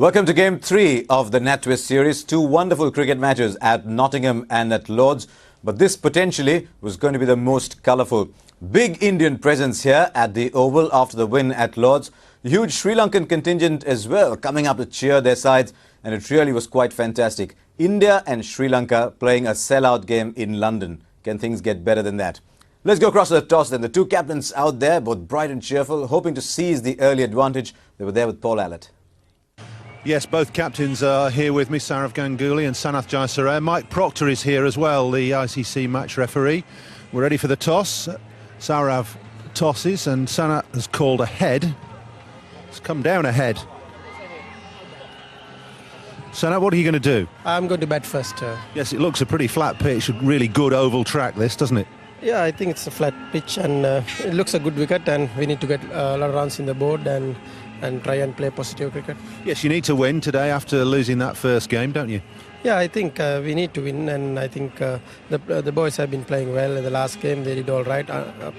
Welcome to Game 3 of the Natwest series. Two wonderful cricket matches at Nottingham and at Lord's. But this potentially was going to be the most colourful. Big Indian presence here at the Oval after the win at Lord's. Huge Sri Lankan contingent as well coming up to cheer their sides. And it really was quite fantastic. India and Sri Lanka playing a sellout game in London. Can things get better than that? Let's go across to the toss then. The two captains out there, both bright and cheerful, hoping to seize the early advantage. They were there with Paul Allott. Yes, both captains are here with me, Sourav Ganguly and Sanath Jayasuriya. Mike Proctor is here as well, the ICC match referee. We're ready for the toss. Sourav tosses and Sanath has called ahead. It's come down ahead. Sanath, what are you going to do? I'm going to bat first. Yes, it looks a pretty flat pitch, a really good oval track this, doesn't it? Yeah, I think it's a flat pitch and it looks a good wicket, and we need to get a lot of runs in the board and try and play positive cricket. Yes, you need to win today after losing that first game, don't you? Yeah, I think we need to win, and I think the boys have been playing well in the last game. They did all right,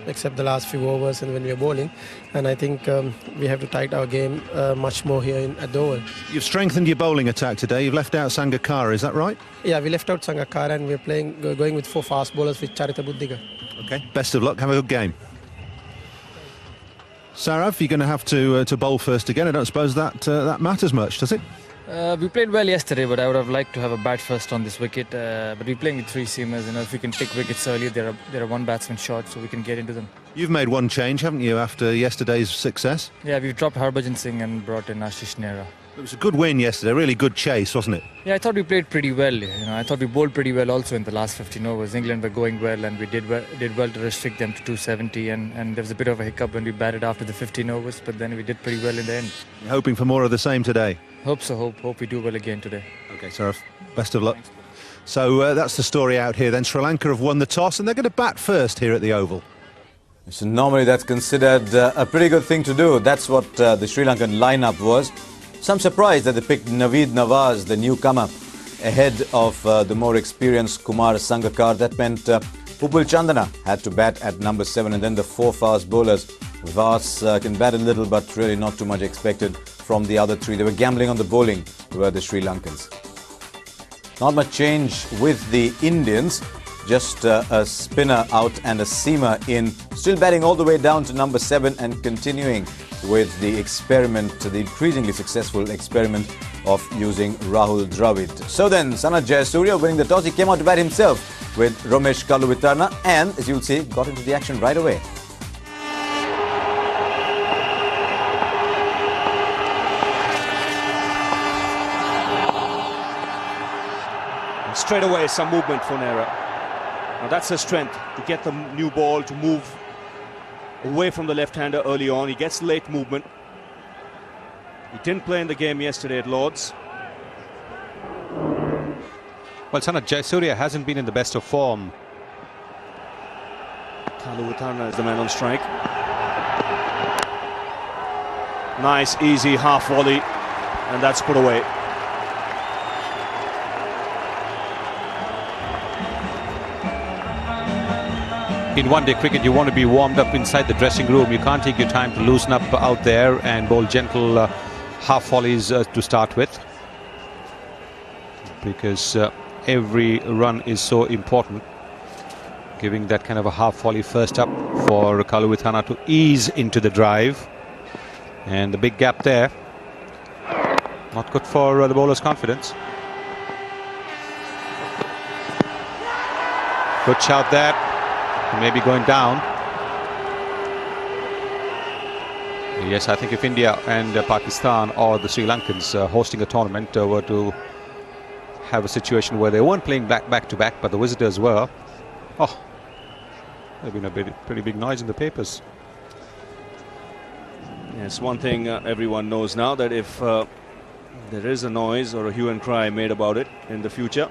except the last few overs and when we were bowling. And I think we have to tighten our game much more here at the Oval. You've strengthened your bowling attack today. You've left out Sangakkara, is that right? Yeah, we left out Sangakkara and we're going with 4 fast bowlers with Charita Buddhiga. Okay, best of luck. Have a good game. Sourav, you're going to have to bowl first again. I don't suppose that matters much, does it? We played well yesterday, but I would have liked to have a bat first on this wicket. But we're playing with 3 seamers. You know, if we can pick wickets early, there are one batsman short, so we can get into them. You've made one change, haven't you, after yesterday's success? Yeah, we've dropped Harbhajan Singh and brought in Ashish Nehra. It was a good win yesterday, really good chase, wasn't it? Yeah, I thought we played pretty well. You know, I thought we bowled pretty well also in the last 15 overs. England were going well, and we did well to restrict them to 270. And there was a bit of a hiccup when we batted after the 15 overs, but then we did pretty well in the end. You're hoping for more of the same today? Hope so. Hope we do well again today. Okay, Sourav, best of luck. So that's the story out here then. Sri Lanka have won the toss and they're going to bat first here at the Oval. So normally that's considered a pretty good thing to do. That's what the Sri Lankan lineup was. Some surprise that they picked Naveed Nawaz, the newcomer, ahead of the more experienced Kumar Sangakkar. That meant Upul Chandana had to bat at number 7, and then the 4 fast bowlers. Vaas can bat a little, but really not too much expected from the other 3. They were gambling on the bowling, were the Sri Lankans. Not much change with the Indians. Just a spinner out and a seamer in. Still batting all the way down to number 7 and continuing with the experiment, the increasingly successful experiment of using Rahul Dravid. So then, Sanath Jayasuriya winning the toss. He came out to bat himself with Ramesh Kaluwitharana and, as you'll see, got into the action right away. And straight away, some movement for Nehra. Now that's a strength, to get the new ball to move away from the left-hander early on. He gets late movement. He didn't play in the game yesterday at Lord's. Well, Sanath Jayasuriya hasn't been in the best of form. Kaluwitharana is the man on strike. Nice, easy half volley, and that's put away. In one-day cricket, you want to be warmed up inside the dressing room. You can't take your time to loosen up out there and bowl gentle half volleys to start with, because every run is so important. Giving that kind of a half volley first up for Kaluwitharana to ease into the drive, and the big gap there, not good for the bowler's confidence. Good shout there. Maybe going down. Yes, I think if India and Pakistan or the Sri Lankans hosting a tournament were to have a situation where they weren't playing back to back, but the visitors were, oh, there'd been a pretty big noise in the papers. Yes, one thing everyone knows now, that if there is a noise or a hue and cry made about it in the future,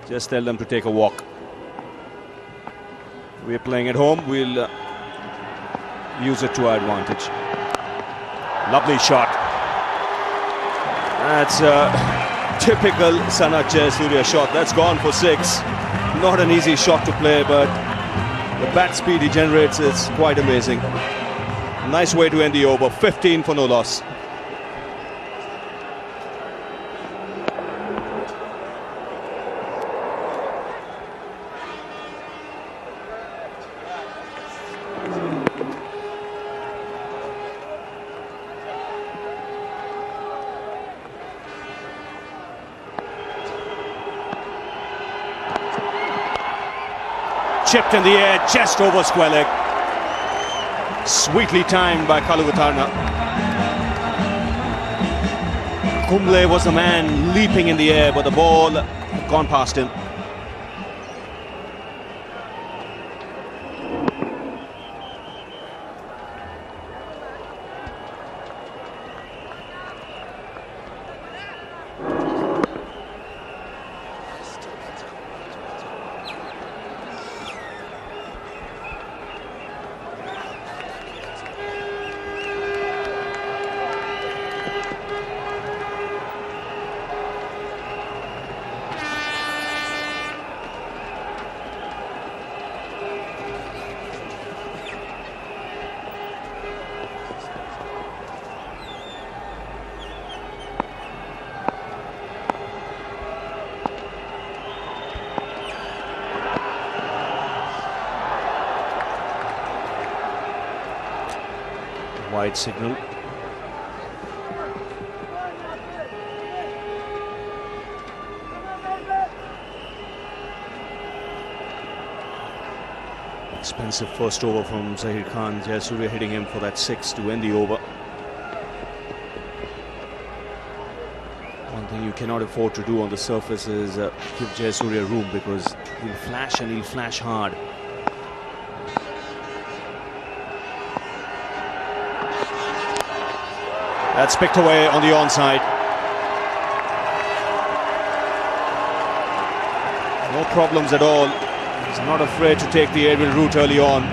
just tell them to take a walk. We're playing at home, we'll use it to our advantage. Lovely shot. That's a typical Sanath Jayasuriya shot. That's gone for 6. Not an easy shot to play, but the bat speed he generates is quite amazing. Nice way to end the over. 15 for no loss. Chipped in the air, just over square leg. Sweetly timed by Kaluwitharana. Kumble was the man leaping in the air, but the ball had gone past him. Wide signal. Expensive first over from Zaheer Khan. Jayasuriya hitting him for that 6 to end the over. One thing you cannot afford to do on the surface is give Jayasuriya room, because he'll flash and he'll flash hard. That's picked away on the onside. No problems at all. He's not afraid to take the aerial route early on.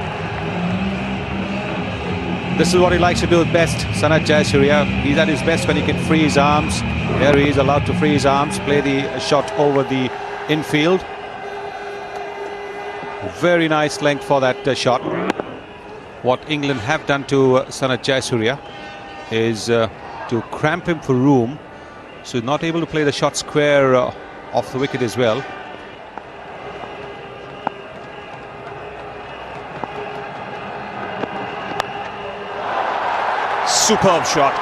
This is what he likes to do best, Sanath Jayasuriya. He's at his best when he can free his arms. There he is, allowed to free his arms, play the shot over the infield. Very nice length for that shot. What England have done to Sanath Jayasuriya is to cramp him for room, so he's not able to play the shot square off the wicket as well. Superb shot.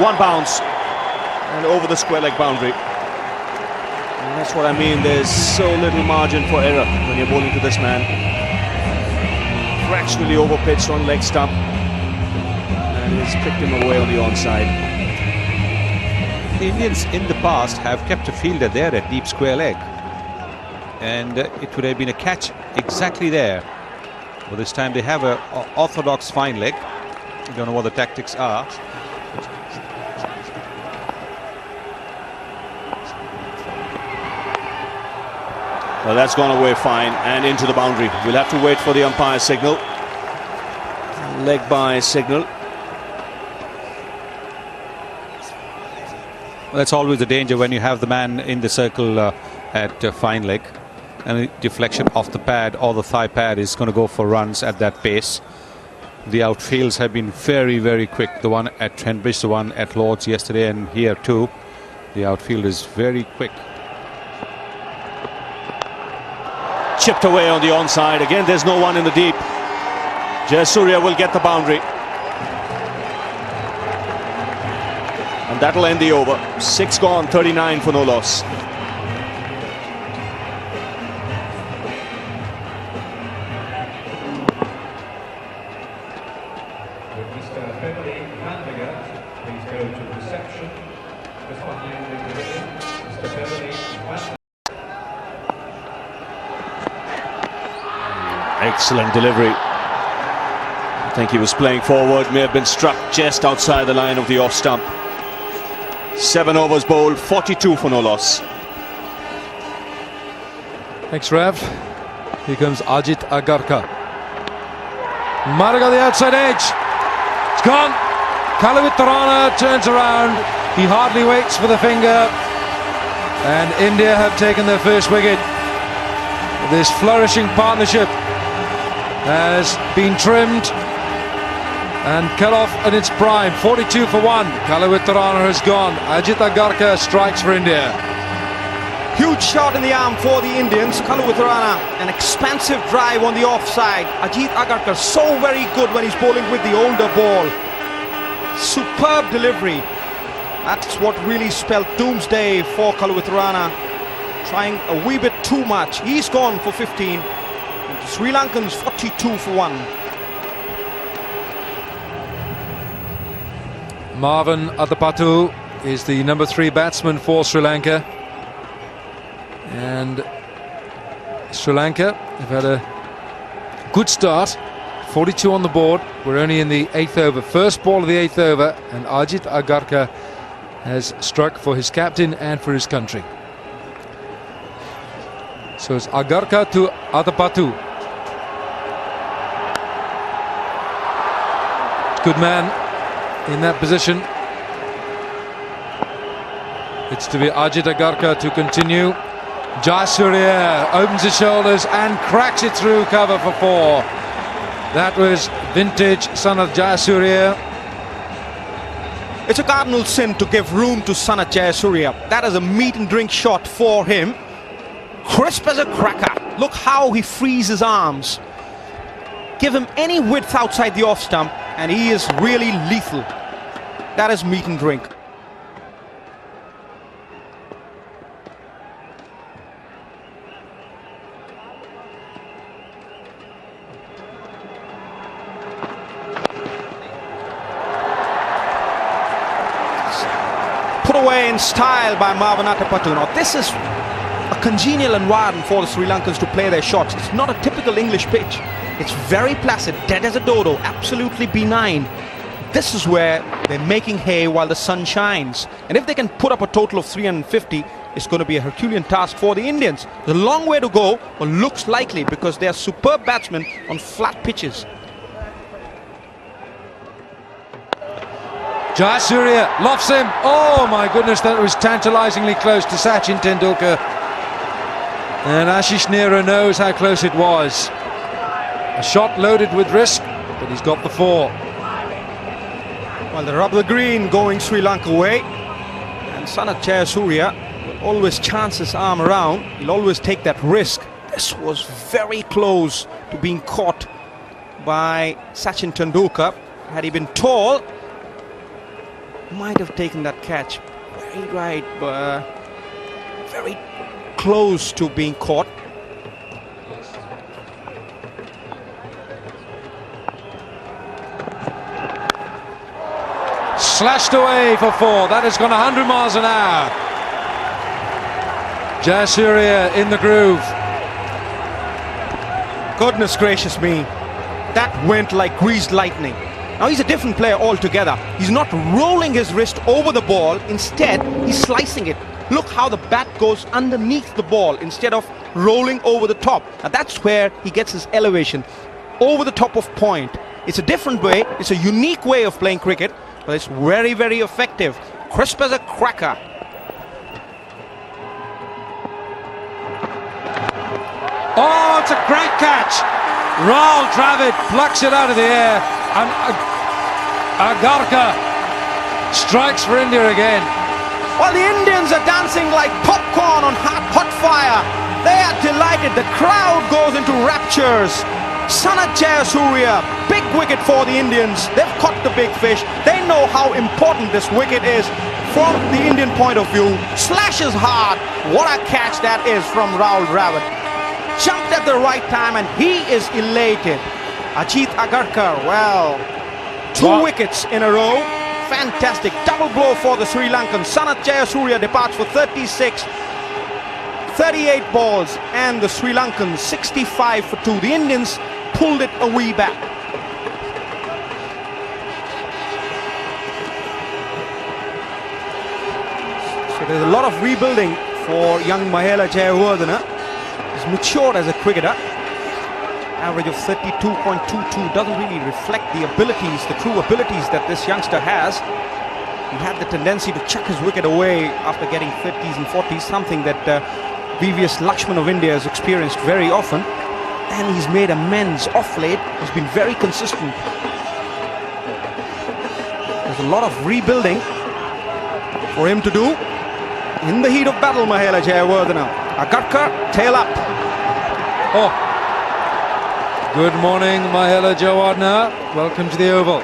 One bounce and over the square leg boundary. And that's what I mean, there's so little margin for error when you're bowling to this man. Fractionally over pitched on leg stump. And he's kicked him away on the onside. The Indians in the past have kept a fielder there at deep square leg, and it would have been a catch exactly there. But this time they have an orthodox fine leg. I don't know what the tactics are. Well, that's gone away fine and into the boundary. We'll have to wait for the umpire's signal. Leg by signal. Well, that's always the danger when you have the man in the circle at fine leg, and a deflection off the pad or the thigh pad is going to go for runs at that pace. The outfields have been very, very quick. The one at Trent-Bridge, the one at Lord's yesterday, and here too. The outfield is very quick. Chipped away on the onside. Again, there's no one in the deep. Jayasuriya will get the boundary. And that'll end the over. 6 gone, 39 for no loss. Excellent delivery. I think he was playing forward, may have been struck just outside the line of the off stump. 7 overs bowled, 42 for no loss. Thanks, Rev. Here comes Ajit Agarkar. Marga the outside edge. It's gone. Kaluwitharana turns around. He hardly waits for the finger. And India have taken their first wicket. This flourishing partnership has been trimmed and cut off in its prime. 42 for 1. Kaluwitharana has gone. Ajit Agarkar strikes for India. Huge shot in the arm for the Indians. Kaluwitharana, an expansive drive on the offside. Ajit Agarkar so very good when he's bowling with the older ball. Superb delivery. That's what really spelled doomsday for Kaluwitharana. Trying a wee bit too much. He's gone for 15. And Sri Lankans 42 for 1. Marvin Adapatu is the number 3 batsman for Sri Lanka. And Sri Lanka have had a good start. 42 on the board. We're only in the 8th over. First ball of the 8th over, and Ajit Agarkar has struck for his captain and for his country. So it's Agarkar to Adapatu. Good man in that position. It's to be Ajit Agarkar to continue. Jayasuriya opens his shoulders and cracks it through cover for 4. That was vintage Sanath Jayasuriya. It's a cardinal sin to give room to Sanath Jayasuriya. That is a meat and drink shot for him. Crisp as a cracker. Look how he frees his arms. Give him any width outside the off stump and he is really lethal. That is meat and drink. Put away in style by Marvin Adapatu. Now this is a congenial environment for the Sri Lankans to play their shots. It's not a typical English pitch. It's very placid, dead as a dodo, absolutely benign. This is where they're making hay while the sun shines. And if they can put up a total of 350, it's going to be a Herculean task for the Indians. There's a long way to go, but looks likely because they are superb batsmen on flat pitches. Jayasuriya lofts him. Oh my goodness, that was tantalizingly close to Sachin Tendulkar. And Ashish Nehra knows how close it was. A shot loaded with risk, but he's got the 4. Well, the rub the green going Sri Lanka way. And Sanath Jayasuriya will always chance his arm around. He'll always take that risk. This was very close to being caught by Sachin Tendulkar. Had he been tall, he might have taken that catch. Very right, but very close to being caught. Slashed away for 4. That has gone 100 miles an hour. Jayasuriya in the groove. Goodness gracious me. That went like greased lightning. Now he's a different player altogether. He's not rolling his wrist over the ball. Instead, he's slicing it. Look how the bat goes underneath the ball instead of rolling over the top. Now that's where he gets his elevation. Over the top of point. It's a different way. It's a unique way of playing cricket. But it's very, very effective. Crisp as a cracker. Oh, it's a great catch. Rahul Dravid plucks it out of the air. And Agarkar strikes for India again. While the Indians are dancing like popcorn on hot fire, they are delighted. The crowd goes into raptures. Sanath Jayasuriya, big wicket for the Indians. They've caught the big fish. They know how important this wicket is from the Indian point of view. Slashes hard. What a catch that is from Rahul Dravid. Jumped at the right time and he is elated. Ajit Agarkar, well, 2 wickets in a row. Fantastic. Double blow for the Sri Lankans. Sanath Jayasuriya departs for 36. 38 balls and the Sri Lankans 65 for 2. The Indians pulled it a wee back. So there's a lot of rebuilding for young Mahela Jayawardene. He's matured as a cricketer. Average of 32.22 doesn't really reflect the abilities, the true abilities that this youngster has. He had the tendency to chuck his wicket away after getting 50s and 40s, something that VVS Lakshman of India has experienced very often, and he's made amends off late. He's been very consistent. There's a lot of rebuilding for him to do in the heat of battle. Mahela Jayawardene. Agarkar, tail up. Oh, good morning, Mahela Jayawardene. Welcome to the Oval.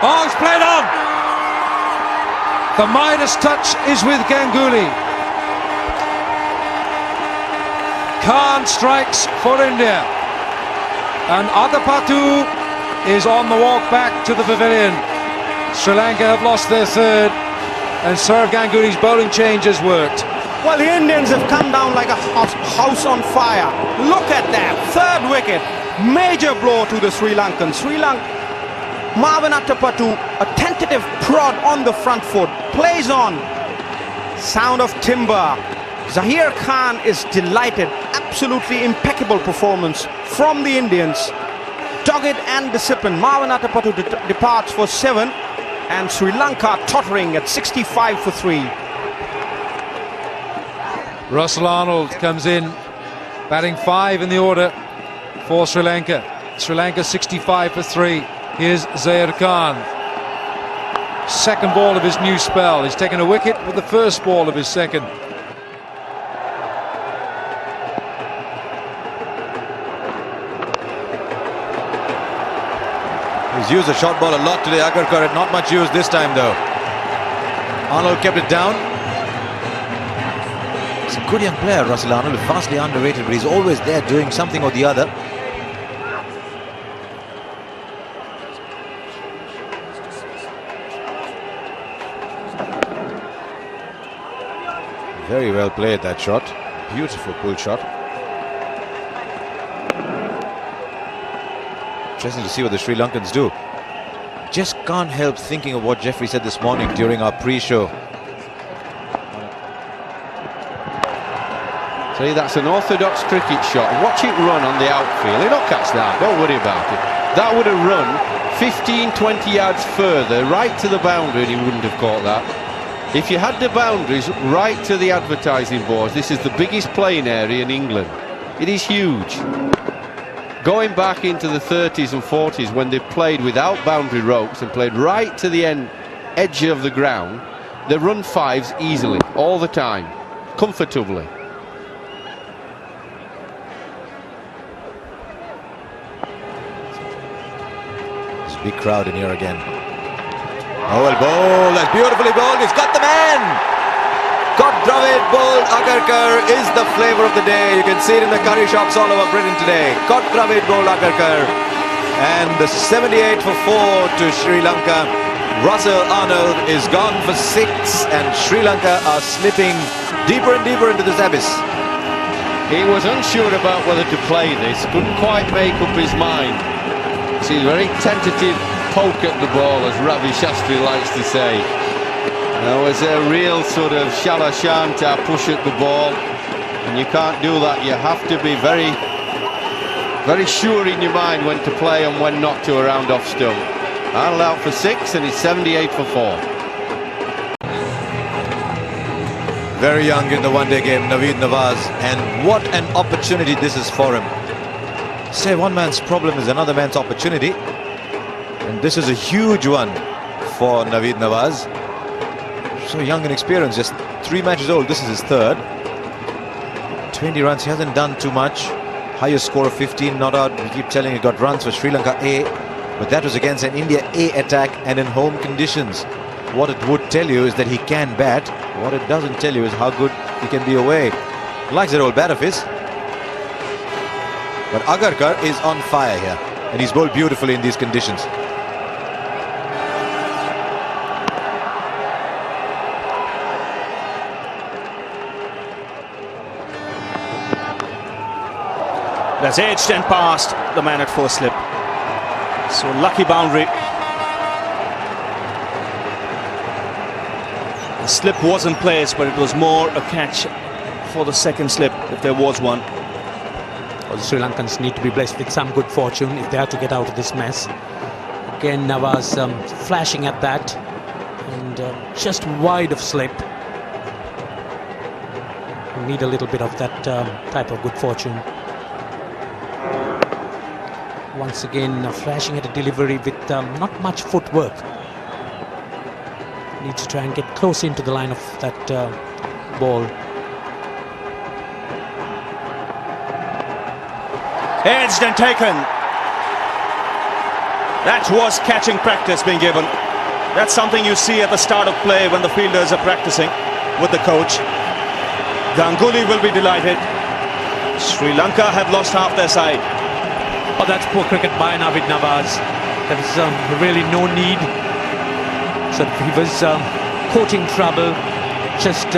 Oh, it's played on. The Midas touch is with Ganguly. Khan strikes for India. And Agarkar is on the walk back to the pavilion. Sri Lanka have lost their third, and Sourav Ganguly's bowling change has worked. Well, the Indians have come down like a house on fire. Look at that, third wicket. Major blow to the Sri Lankans. Marvin Attapattu, a tentative prod on the front foot, plays on. Sound of timber. Zaheer Khan is delighted. Absolutely impeccable performance from the Indians. Dogged and disciplined. Marvin Attapattu departs for 7, and Sri Lanka tottering at 65 for 3. Russell Arnold comes in, batting 5 in the order for Sri Lanka. Sri Lanka 65 for 3. Here's Zaheer Khan. Second ball of his new spell. He's taken a wicket with the first ball of his second. He's used the short ball a lot today. Agarkar had not much use this time though. Arnold kept it down. He's a good young player, Russell Arnold, vastly underrated, but he's always there doing something or the other. Very well played, that shot. Beautiful pull shot. Interesting to see what the Sri Lankans do. Just can't help thinking of what Jeffrey said this morning during our pre-show. See, that's an orthodox cricket shot. Watch it run on the outfield. He'll not catch that, don't worry about it. That would have run 15-20 yards further, right to the boundary, and he wouldn't have caught that. If you had the boundaries right to the advertising boards, this is the biggest playing area in England. It is huge. Going back into the 30s and 40s when they played without boundary ropes and played right to the edge of the ground, they run 5s easily, all the time, comfortably. There's a big crowd in here again. Oh, well bowled, that's beautifully bowled, he's got the man! Got Dravid bowled. Agarkar is the flavour of the day. You can see it in the curry shops all over Britain today. Got Dravid bowled Agarkar. And the 78 for 4 to Sri Lanka. Russell Arnold is gone for 6, and Sri Lanka are slipping deeper and deeper into this abyss. He was unsure about whether to play this, couldn't quite make up his mind. See, very tentative poke at the ball, as Ravi Shastri likes to say. There was a real sort of shalashanta push at the ball, and you can't do that. You have to be very, very sure in your mind when to play and when not to around off stump. Arnold out for 6, and he's 78 for 4. Very young in the one-day game, Naveed Nawaz, and what an opportunity this is for him. Say one man's problem is another man's opportunity, and this is a huge one for Naveed Nawaz. So young and experienced, just 3 matches old. This is his third. 20 runs, he hasn't done too much. Highest score of 15, not out. We keep telling you, got runs for Sri Lanka A, but that was against an India A attack and in home conditions. What it would tell you is that he can bat. What it doesn't tell you is how good he can be away. Likes that old bat of his. But Agarkar is on fire here, and he's bowled beautifully in these conditions. That's edged and past the man at first slip. So lucky boundary. The slip was in place, but it was more a catch for the second slip, if there was one. Well, the Sri Lankans need to be blessed with some good fortune if they are to get out of this mess. Again, Nawaz flashing at that, and just wide of slip. We need a little bit of that type of good fortune. Once again, flashing at a delivery with not much footwork. Needs to try and get close into the line of that ball. Edged and taken. That was catching practice being given. That's something you see at the start of play when the fielders are practicing with the coach. Ganguly will be delighted. Sri Lanka have lost half their side. Oh, that's poor cricket by Navid Nawaz. There was really no need. So he was caught in trouble, just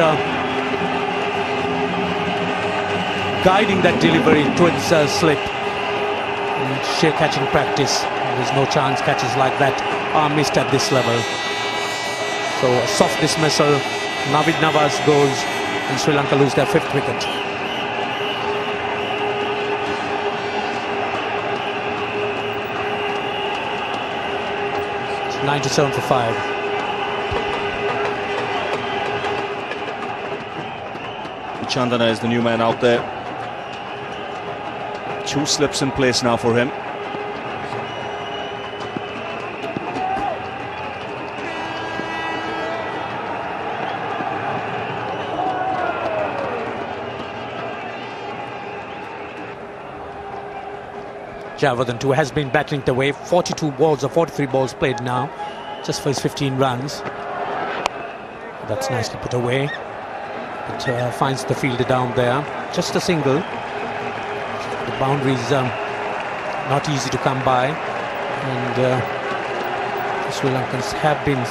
guiding that delivery towards slip. And sheer catching practice. There's no chance catches like that are missed at this level. So a soft dismissal. Navid Nawaz goes and Sri Lanka lose their 5th wicket. 97 for 5. Chandana is the new man out there. 2 slips in place now for him. Jayawardene too has been battling the way. 42 balls or 43 balls played now, just for his 15 runs. That's nicely put away. It finds the fielder down there. Just a single. The boundary's not easy to come by, and the Sri Lankans have been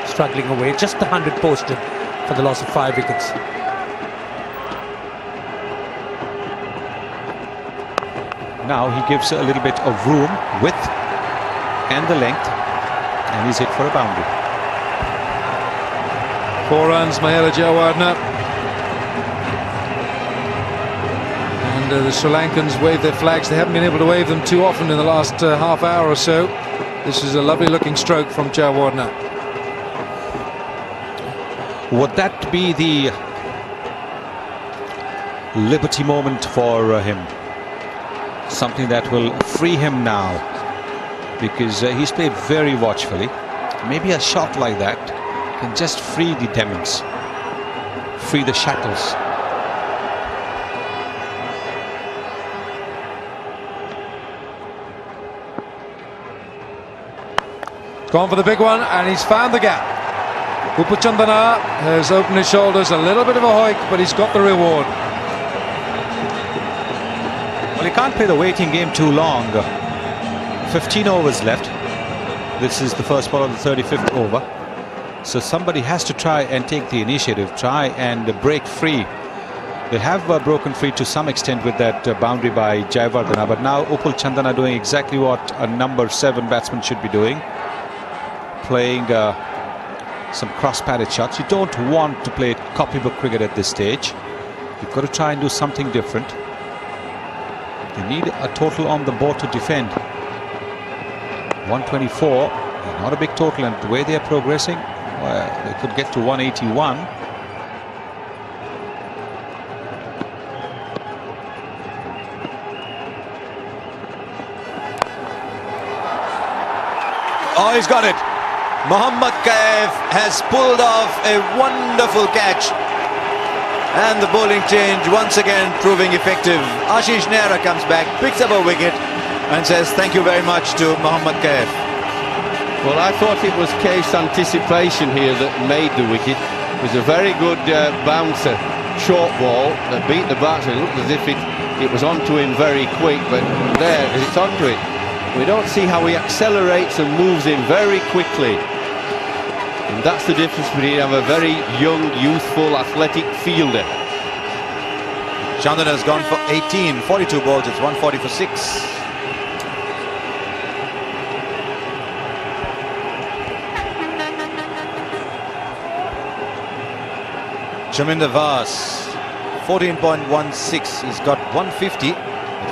struggling away. Just the 100 posted for the loss of 5 wickets. Now he gives a little bit of room, width and the length, and he's hit for a boundary. 4 runs, Mahela Jayawardene. And the Sri Lankans wave their flags. They haven't been able to wave them too often in the last half hour or so. This is a lovely looking stroke from Jayawardene. Would that be the liberty moment for him? Something that will free him now, because he's played very watchfully. Maybe a shot like that can just free the demons, free the shackles. Gone for the big one, and he's found the gap. Chandana has opened his shoulders, a little bit of a hoik, but he's got the reward. Well, he can't play the waiting game too long. 15 overs left. This is the first ball of the 35th over. So somebody has to try and take the initiative, try and break free. They have broken free to some extent with that boundary by Jayawardene, but now Chandana doing exactly what a number 7 batsman should be doing. Playing some cross-padded shots. You don't want to play copybook cricket at this stage. You've got to try and do something different. They need a total on the board to defend. 124, not a big total, and the way they are progressing, well, they could get to 181. Oh, he's got it. Mohammad Kaif has pulled off a wonderful catch. And the bowling change once again proving effective. Ashish Nehra comes back, picks up a wicket and says thank you very much to Mohammad Kaif. Well, I thought it was Kaif's anticipation here that made the wicket. It was a very good bouncer, short ball that beat the batsman. It looked as if it was onto him very quick, but there, it's onto it. We don't see how he accelerates and moves in very quickly. And that's the difference between a very young, youthful, athletic fielder. Chandana has gone for 18, 42 balls, it's 140 for 6. Chaminda Vaas, 14.16, he's got 150.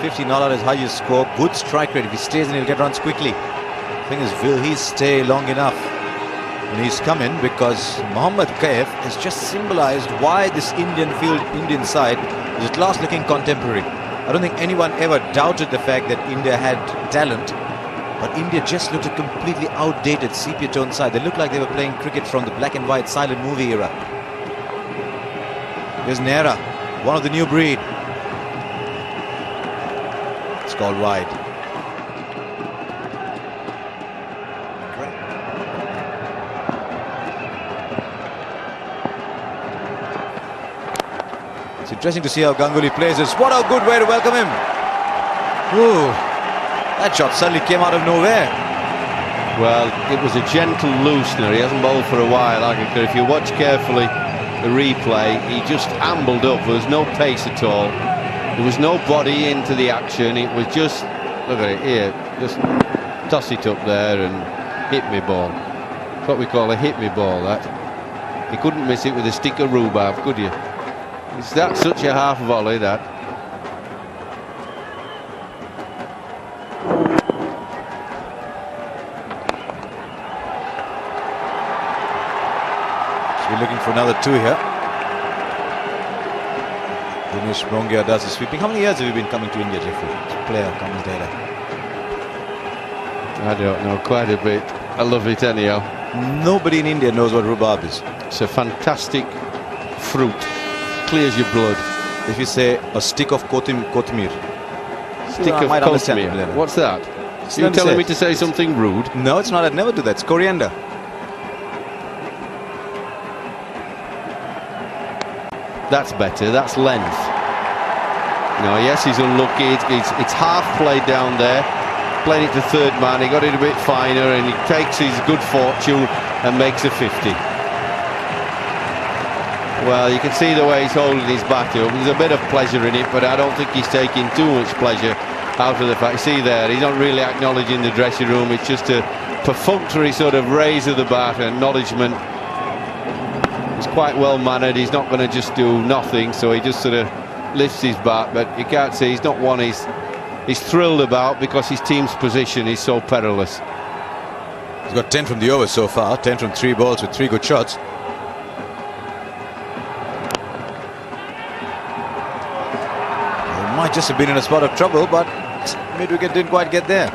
50 not at his highest score. Good strike rate. If he stays in, he'll get runs quickly. The thing is, will he stay long enough? And he's come in because Mohammad Kaif has just symbolized why this Indian side is at last looking contemporary. I don't think anyone ever doubted the fact that India had talent, but India just looked a completely outdated sepia tone side. They looked like they were playing cricket from the black and white silent movie era. Here's Nehra, one of the new breed. It's called wide. Interesting to see how Ganguly plays this. What a good way to welcome him. Ooh, that shot suddenly came out of nowhere. Well, it was a gentle loosener. He hasn't bowled for a while, Agarkar. If you watch carefully the replay, he just ambled up. There was no pace at all. There was no body into the action. It was just, look at it here, just toss it up there and hit me ball. That's what we call a hit me ball, that. You couldn't miss it with a stick of rhubarb, could you? It's that such a half volley, that. So we're looking for another 2 here. Dinesh Mongia does the sweeping. How many years have you been coming to India, Jeffrey? Player, commentator. I don't know, quite a bit. I love it anyhow. Nobody in India knows what rhubarb is. It's a fantastic fruit. Clears your blood. If you say a stick of kothmir. Stick of kothmir. What's that? You're telling me to say something rude? No, it's not. I'd never do that. It's coriander. That's better. That's length. No, yes, he's unlucky. It's half played down there. Playing it to third man. He got it a bit finer and he takes his good fortune and makes a 50. Well, you can see the way he's holding his bat up. There's a bit of pleasure in it, but I don't think he's taking too much pleasure out of the fact. See there, he's not really acknowledging the dressing room. It's just a perfunctory sort of raise of the bat, acknowledgement. He's quite well mannered. He's not going to just do nothing, so he just sort of lifts his bat. But you can't see he's not one he's thrilled about, because his team's position is so perilous. He's got 10 from the over so far. 10 from 3 balls with 3 good shots. Might just have been in a spot of trouble, but mid-wicket didn't quite get there.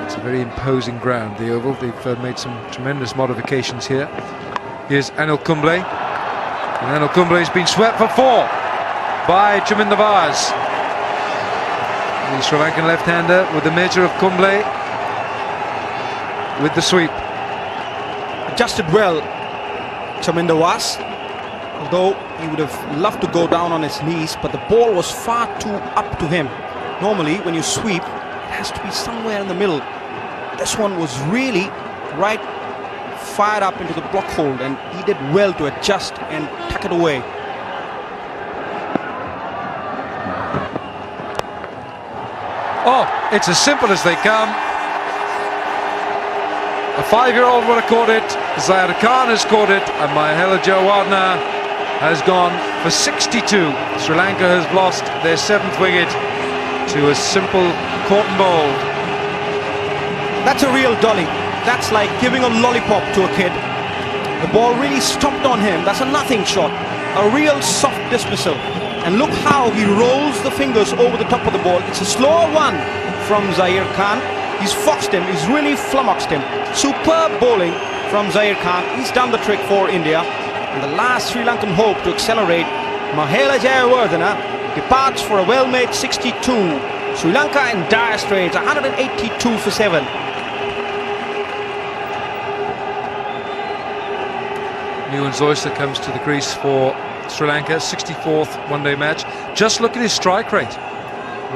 It's a very imposing ground, the Oval. They've made some tremendous modifications here. Here's Anil Kumble. And Anil Kumble has been swept for 4 by Chaminda Vaas. The Sri Lankan left-hander with the measure of Kumble with the sweep. Adjusted well, Chaminda Vaas. Although he would have loved to go down on his knees, but the ball was far too up to him. Normally, when you sweep, it has to be somewhere in the middle. This one was really right fired up into the block hold, and he did well to adjust and tuck it away. Oh, it's as simple as they come. A 5-year-old would have caught it, Zaheer Khan has caught it, and Mahela Jayawardene has gone for 62. Sri Lanka has lost their 7th wicket to a simple cotton ball. That's a real dolly. That's like giving a lollipop to a kid. The ball really stopped on him. That's a nothing shot. A real soft dismissal. And look how he rolls the fingers over the top of the ball. It's a slower one from Zaheer Khan. He's foxed him. He's really flummoxed him. Superb bowling from Zaheer Khan. He's done the trick for India. And the last Sri Lankan hope to accelerate, Mahela Jayawardene departs for a well-made 62. Sri Lanka in dire straits, 182 for 7. Ewan Zoyster comes to the crease for Sri Lanka, 64th one-day match. Just look at his strike rate,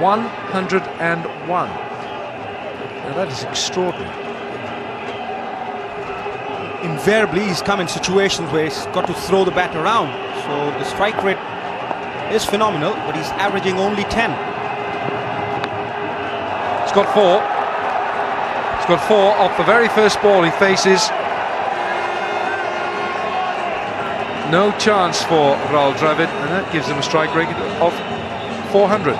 101. Now that is extraordinary. Invariably, he's come in situations where he's got to throw the bat around. So the strike rate is phenomenal, but he's averaging only 10. He's got 4. He's got 4 off the very first ball he faces. No chance for Rahul Dravid, and that gives him a strike rate of 400.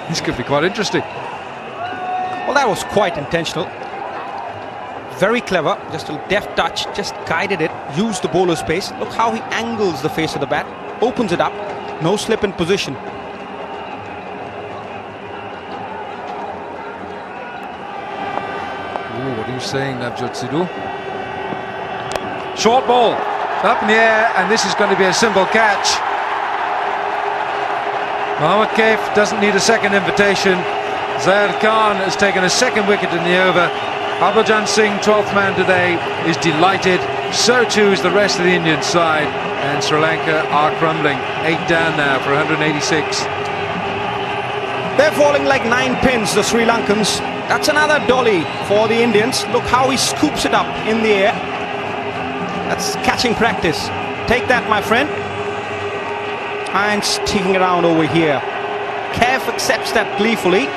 This could be quite interesting. Well, that was quite intentional. Very clever, just a deft touch, just guided it, used the bowler's pace. Look how he angles the face of the bat, opens it up, no slip in position. Ooh, what are you saying, Navjot Sidhu? Short ball, up in the air, and this is going to be a simple catch. Mohammad Kaif doesn't need a second invitation. Zaheer Khan has taken a 2nd wicket in the over. Harbhajan Singh, 12th man today, is delighted. So too is the rest of the Indian side, and Sri Lanka are crumbling. 8 down now for 186. They're falling like 9 pins, the Sri Lankans. That's another dolly for the Indians. Look how he scoops it up in the air. That's catching practice. Take that, my friend. And sticking around over here. Kaif accepts that gleefully.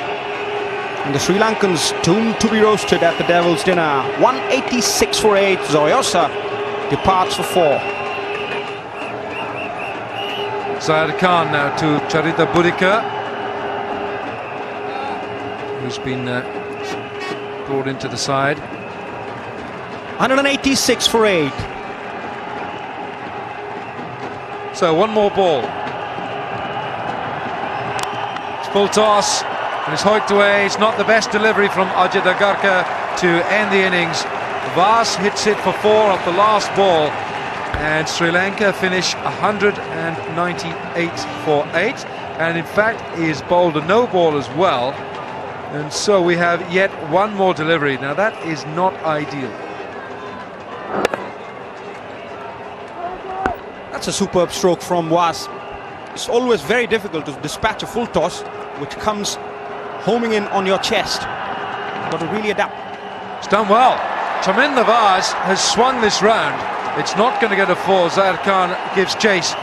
And the Sri Lankans doomed to be roasted at the Devil's Dinner. 186 for 8. Jayasuriya departs for 4. Zaheer Khan now to Charita Budika, who's been brought into the side. 186 for 8. So one more ball. It's full toss and it's hiked away. It's not the best delivery from Ajit Agarkar to end the innings. Vaas hits it for 4 off the last ball, and Sri Lanka finish 198 for 8, and in fact is bowled a no ball as well, and so we have yet one more delivery. Now that is not ideal. That's a superb stroke from Vaas. It's always very difficult to dispatch a full toss which comes homing in on your chest. You've got to really adapt. It's done well. Vaas has swung this round. It's not going to get a 4. Zaheer Khan gives chase,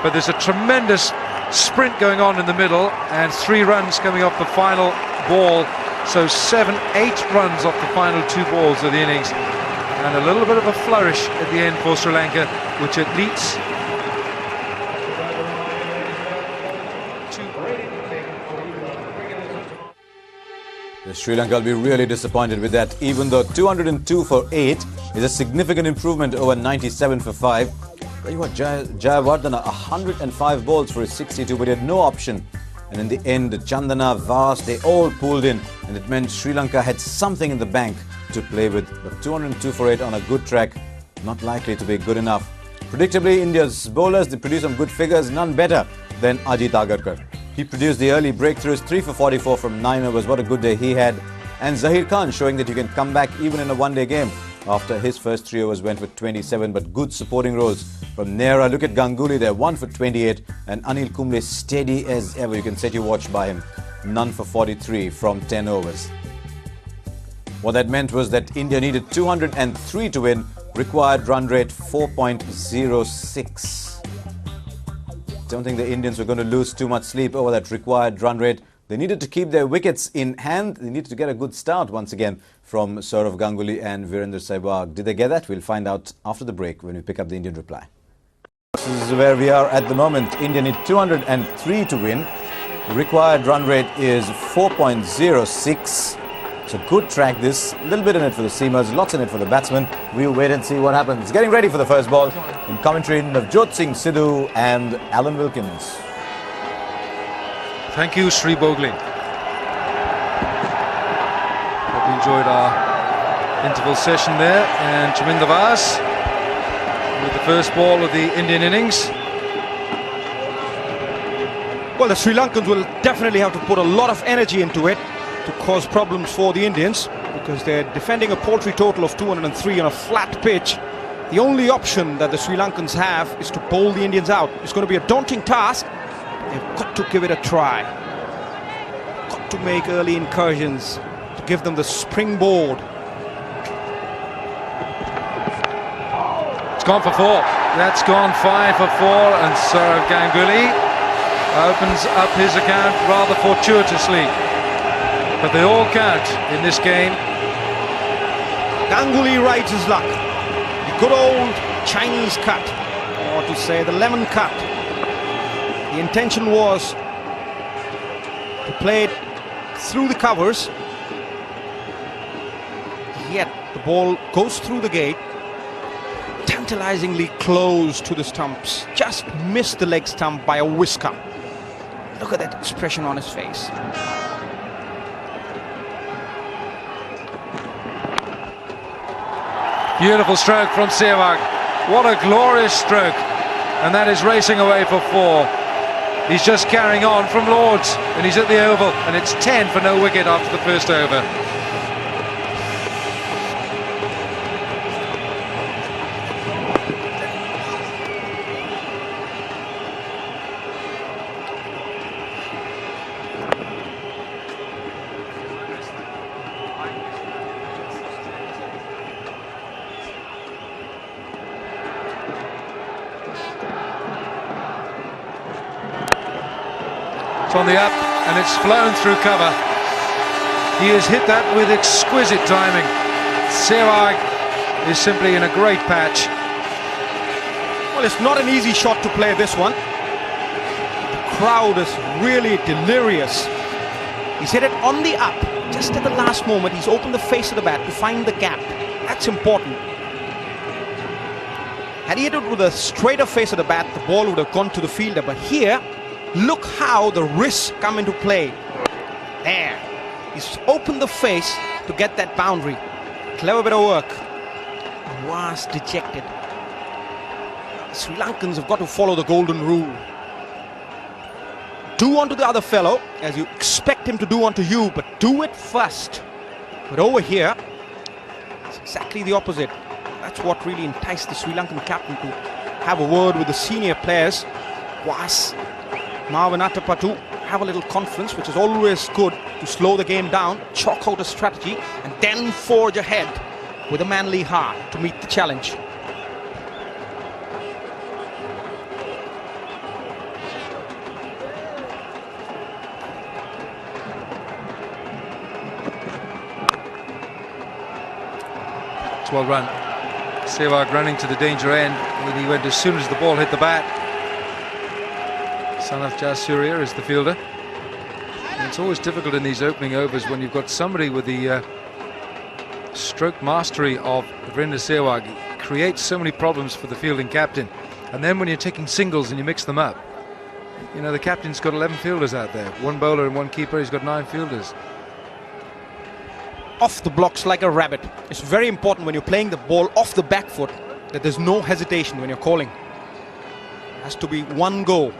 but there's a tremendous sprint going on in the middle, and 3 runs coming off the final ball. So 7, 8 runs off the final 2 balls of the innings, and a little bit of a flourish at the end for Sri Lanka, which it leads Sri Lanka will be really disappointed with that, even though 202 for 8 is a significant improvement over 97 for 5. But you got Jayawardene 105 balls for his 62, but he had no option. And in the end, Chandana, Vaas, they all pulled in, and it meant Sri Lanka had something in the bank to play with. But 202 for 8 on a good track, not likely to be good enough. Predictably, India's bowlers, they produced some good figures, none better than Ajit Agarkar. He produced the early breakthroughs, 3 for 44 from 9 overs. What a good day he had. And Zaheer Khan showing that you can come back even in a one-day game after his first 3 overs went for 27, but good supporting roles from Nehra. Look at Ganguly there, 1 for 28, and Anil Kumble steady as ever. You can set your watch by him. None for 43 from 10 overs. What that meant was that India needed 203 to win, required run rate 4.06. Don't think the Indians were going to lose too much sleep over that required run rate. They needed to keep their wickets in hand. They needed to get a good start once again from Sourav Ganguly and Virender Sehwag. Did they get that? We'll find out after the break when we pick up the Indian reply. This is where we are at the moment. India need 203 to win. The required run rate is 4.06. It's a good track this. A little bit in it for the seamers, lots in it for the batsmen. We'll wait and see what happens. Getting ready for the first ball. In commentary, Navjot Singh Sidhu and Alan Wilkins. Thank you, Sri Bogling. Hope you enjoyed our interval session there. And Chaminda Vaas with the first ball of the Indian innings. Well, the Sri Lankans will definitely have to put a lot of energy into it to cause problems for the Indians, because they're defending a paltry total of 203 on a flat pitch. The only option that the Sri Lankans have is to bowl the Indians out. It's going to be a daunting task. They've got to give it a try. Got to make early incursions to give them the springboard. It's gone for 4. That's gone 5 for 4, and Sourav Ganguly opens up his account rather fortuitously. But they all count in this game. Ganguly rides his luck. The good old Chinese cut, or to say the lemon cut. The intention was to play it through the covers, yet the ball goes through the gate, tantalizingly close to the stumps. Just missed the leg stump by a whisker. Look at that expression on his face. Beautiful stroke from Sehwag. What a glorious stroke. And that is racing away for 4. He's just carrying on from Lords, and he's at the Oval, and it's 10 for no wicket after the first over. It's on the up and it's flown through cover. He has hit that with exquisite timing. Sehwag is simply in a great patch. Well, it's not an easy shot to play, this one. The crowd is really delirious. He's hit it on the up. Just at the last moment, he's opened the face of the bat to find the gap. That's important. Had he hit it with a straighter face of the bat, the ball would have gone to the fielder. But here, look how the risks come into play. There. He's opened the face to get that boundary. Clever bit of work. Vaas dejected. Sri Lankans have got to follow the golden rule. Do unto the other fellow as you expect him to do unto you, but do it first. But over here, it's exactly the opposite. That's what really enticed the Sri Lankan captain to have a word with the senior players. Vaas, Marvin Attapattu have a little conference, which is always good to slow the game down, chalk out a strategy, and then forge ahead with a manly heart to meet the challenge. It's well run. Sehwag running to the danger end. He went as soon as the ball hit the bat. Son of Jayasuriya is the fielder. And it's always difficult in these opening overs when you've got somebody with the stroke mastery of Virender Sehwag. He creates so many problems for the fielding captain. And then when you're taking singles and you mix them up, you know, the captain's got 11 fielders out there. One bowler and one keeper, he's got 9 fielders. Off the blocks like a rabbit. It's very important when you're playing the ball off the back foot that there's no hesitation when you're calling. It has to be one go.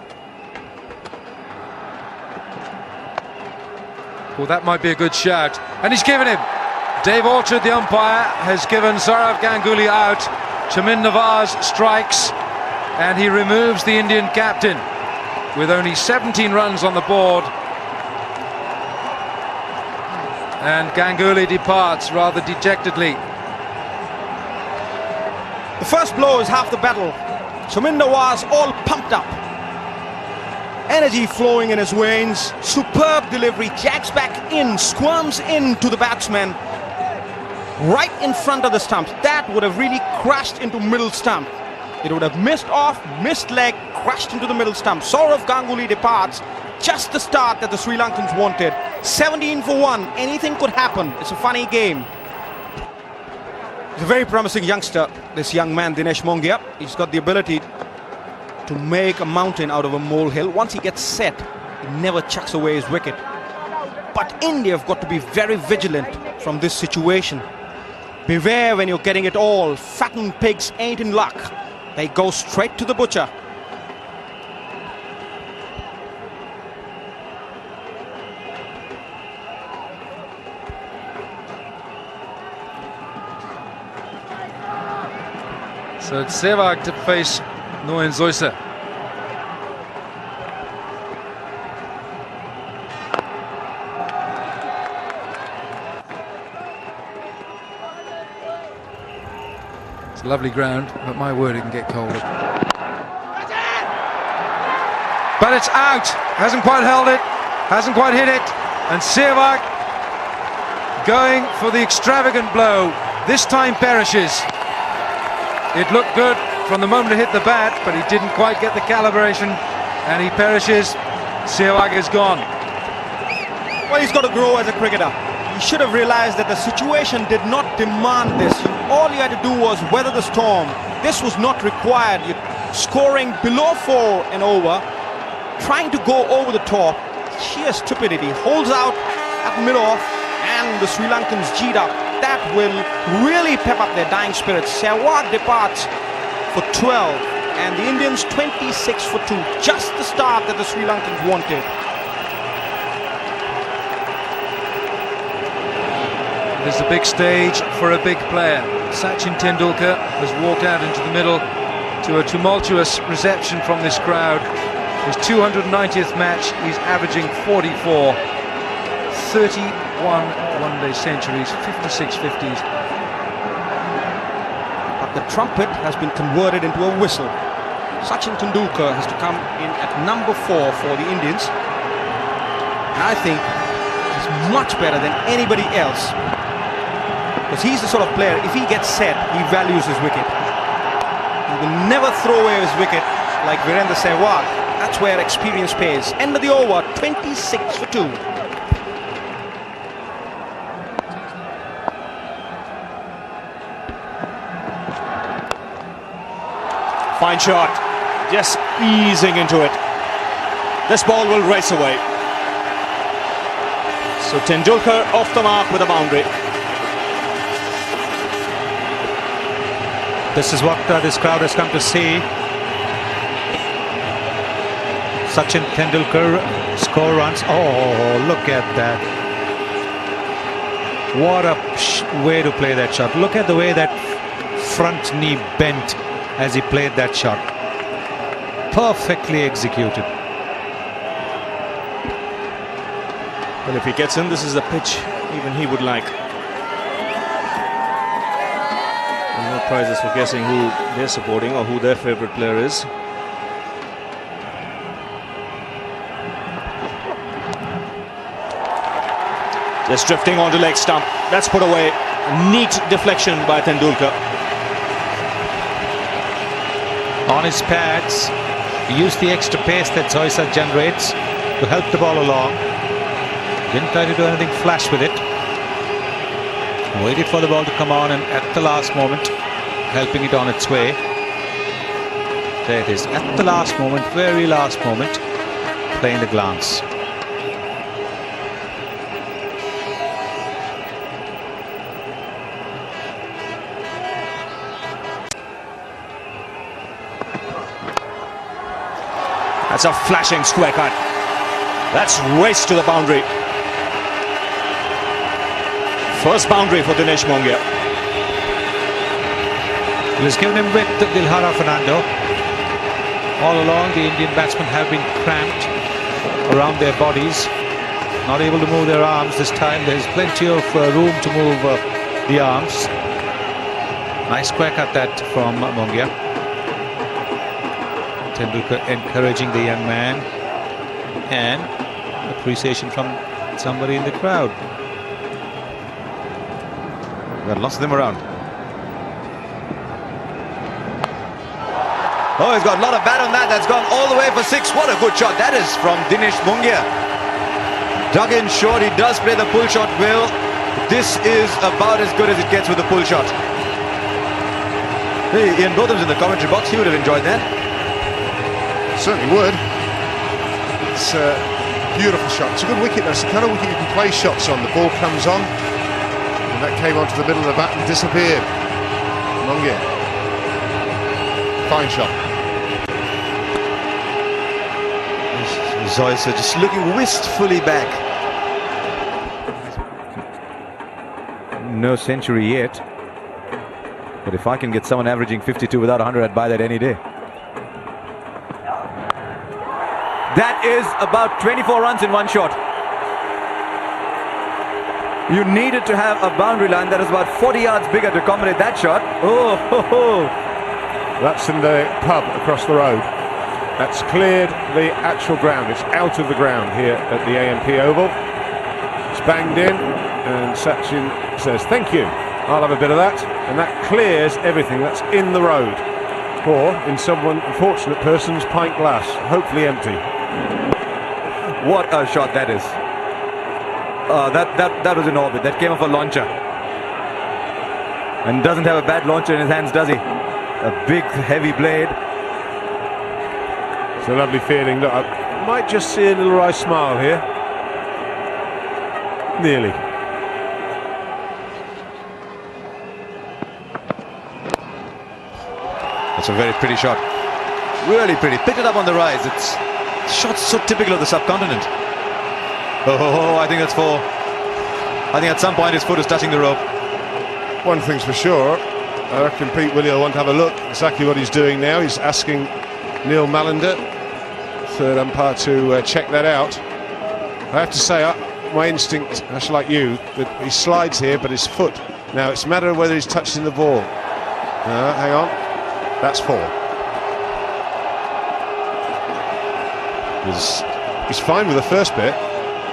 Well, that might be a good shout. And he's given him. Dave Orchard, the umpire, has given Sourav Ganguly out. Chamin Nawaz strikes. And he removes the Indian captain with only 17 runs on the board. And Ganguly departs rather dejectedly. The first blow is half the battle. Chamin Nawaz all pumped up. Energy flowing in his veins. Superb delivery. Jacks back in, squirms into the batsman. Right in front of the stumps. That would have really crashed into middle stump. It would have missed off, missed leg, crashed into the middle stump. Sourav Ganguly departs. Just the start that the Sri Lankans wanted. 17 for 1. Anything could happen. It's a funny game. He's a very promising youngster, this young man, Dinesh Mongia. He's got the ability to make a mountain out of a molehill. Once he gets set, he never chucks away his wicket. But India have got to be very vigilant from this situation. Beware when you're getting it all. Fattened pigs ain't in luck. They go straight to the butcher. So it's Sehwag to face Noyan Zoysa. It's a lovely ground, but my word, it can get colder. But it's out. Hasn't quite held it. Hasn't quite hit it. And Sehwag going for the extravagant blow. This time perishes. It looked good from the moment it hit the bat, but he didn't quite get the calibration, and he perishes. Sehwag is gone. Well, he's got to grow as a cricketer. He should have realized that the situation did not demand this. All you had to do was weather the storm. This was not required. You're scoring below 4 and over, trying to go over the top. Sheer stupidity. Holds out at mid-off, and the Sri Lankans G'd up. That will really pep up their dying spirits. Sehwag departs for 12 and the Indians 26 for 2. Just the start that the Sri Lankans wanted. There's a big stage for a big player. Sachin Tendulkar has walked out into the middle to a tumultuous reception from this crowd. His 290th match, he's averaging 44. 31 one-day centuries, 56 50s. But the trumpet has been converted into a whistle. Sachin Tendulkar has to come in at number 4 for the Indians. And I think he's much better than anybody else. Because he's the sort of player, if he gets set, he values his wicket. He will never throw away his wicket like Virendra Sehwag. That's where experience pays. End of the over, 26 for 2. Fine shot, just easing into it. This ball will race away. So Tendulkar off the mark with a boundary. This is what this crowd has come to see. Sachin Tendulkar score runs. Oh, look at that. What a way to play that shot. Look at the way that front knee bent as he played that shot. Perfectly executed. Well, if he gets in, this is the pitch even he would like. And no prizes for guessing who they're supporting or who their favourite player is. Just drifting onto leg stump. That's put away. Neat deflection by Tendulkar. On his pads, he used the extra pace that Zoysa generates to help the ball along. Didn't try to do anything flash with it. Waited for the ball to come on, and at the last moment, helping it on its way. There it is, at the last moment, very last moment, playing the glance. That's a flashing square cut. That's race to the boundary. First boundary for Dinesh Mongia. He's given him width to Dilhara Fernando. All along, the Indian batsmen have been cramped around their bodies, not able to move their arms. This time there's plenty of room to move the arms. Nice square cut that from Mongia. Tendulkar encouraging the young man, and appreciation from somebody in the crowd. Got lots of them around. Oh, he's got a lot of bat on that. That's gone all the way for 6. What a good shot. That is from Dinesh Mongia. Dug in short. He does play the pull shot well. This is about as good as it gets with the pull shot. Hey, Ian Botham's in the commentary box. He would have enjoyed that. Certainly would. It's a beautiful shot. It's a good wicket though. It's the kind of wicket you can play shots on. The ball comes on, and that came onto the middle of the bat and disappeared. Mongia. Fine shot. Zoysa just looking wistfully back. No century yet. But if I can get someone averaging 52 without 100, I'd buy that any day. That is about 24 runs in one shot. You needed to have a boundary line that is about 40 yards bigger to accommodate that shot. Oh, ho, ho. That's in the pub across the road. That's cleared the actual ground. It's out of the ground here at the AMP Oval. It's banged in, and Sachin says, "Thank you. I'll have a bit of that." And that clears everything that's in the road, or in someone unfortunate person's pint glass, hopefully empty. What a shot that is. That was in orbit. That came off a launcher. And doesn't have a bad launcher in his hands, does he? A big, heavy blade. It's a lovely feeling. Look, I might just see a little wry smile here. Nearly. That's a very pretty shot. Really pretty. Picked it up on the rise. It's shots so typical of the subcontinent. Oh, I think that's 4. I think at some point his foot is touching the rope. One thing's for sure, I reckon Pete Willey will want to have a look exactly what he's doing now. He's asking Neil Mallender, third umpire, to check that out. I have to say, my instinct, much like you, that he slides here, but his foot. Now it's a matter of whether he's touching the ball. Hang on, that's 4. He's fine with the first bit.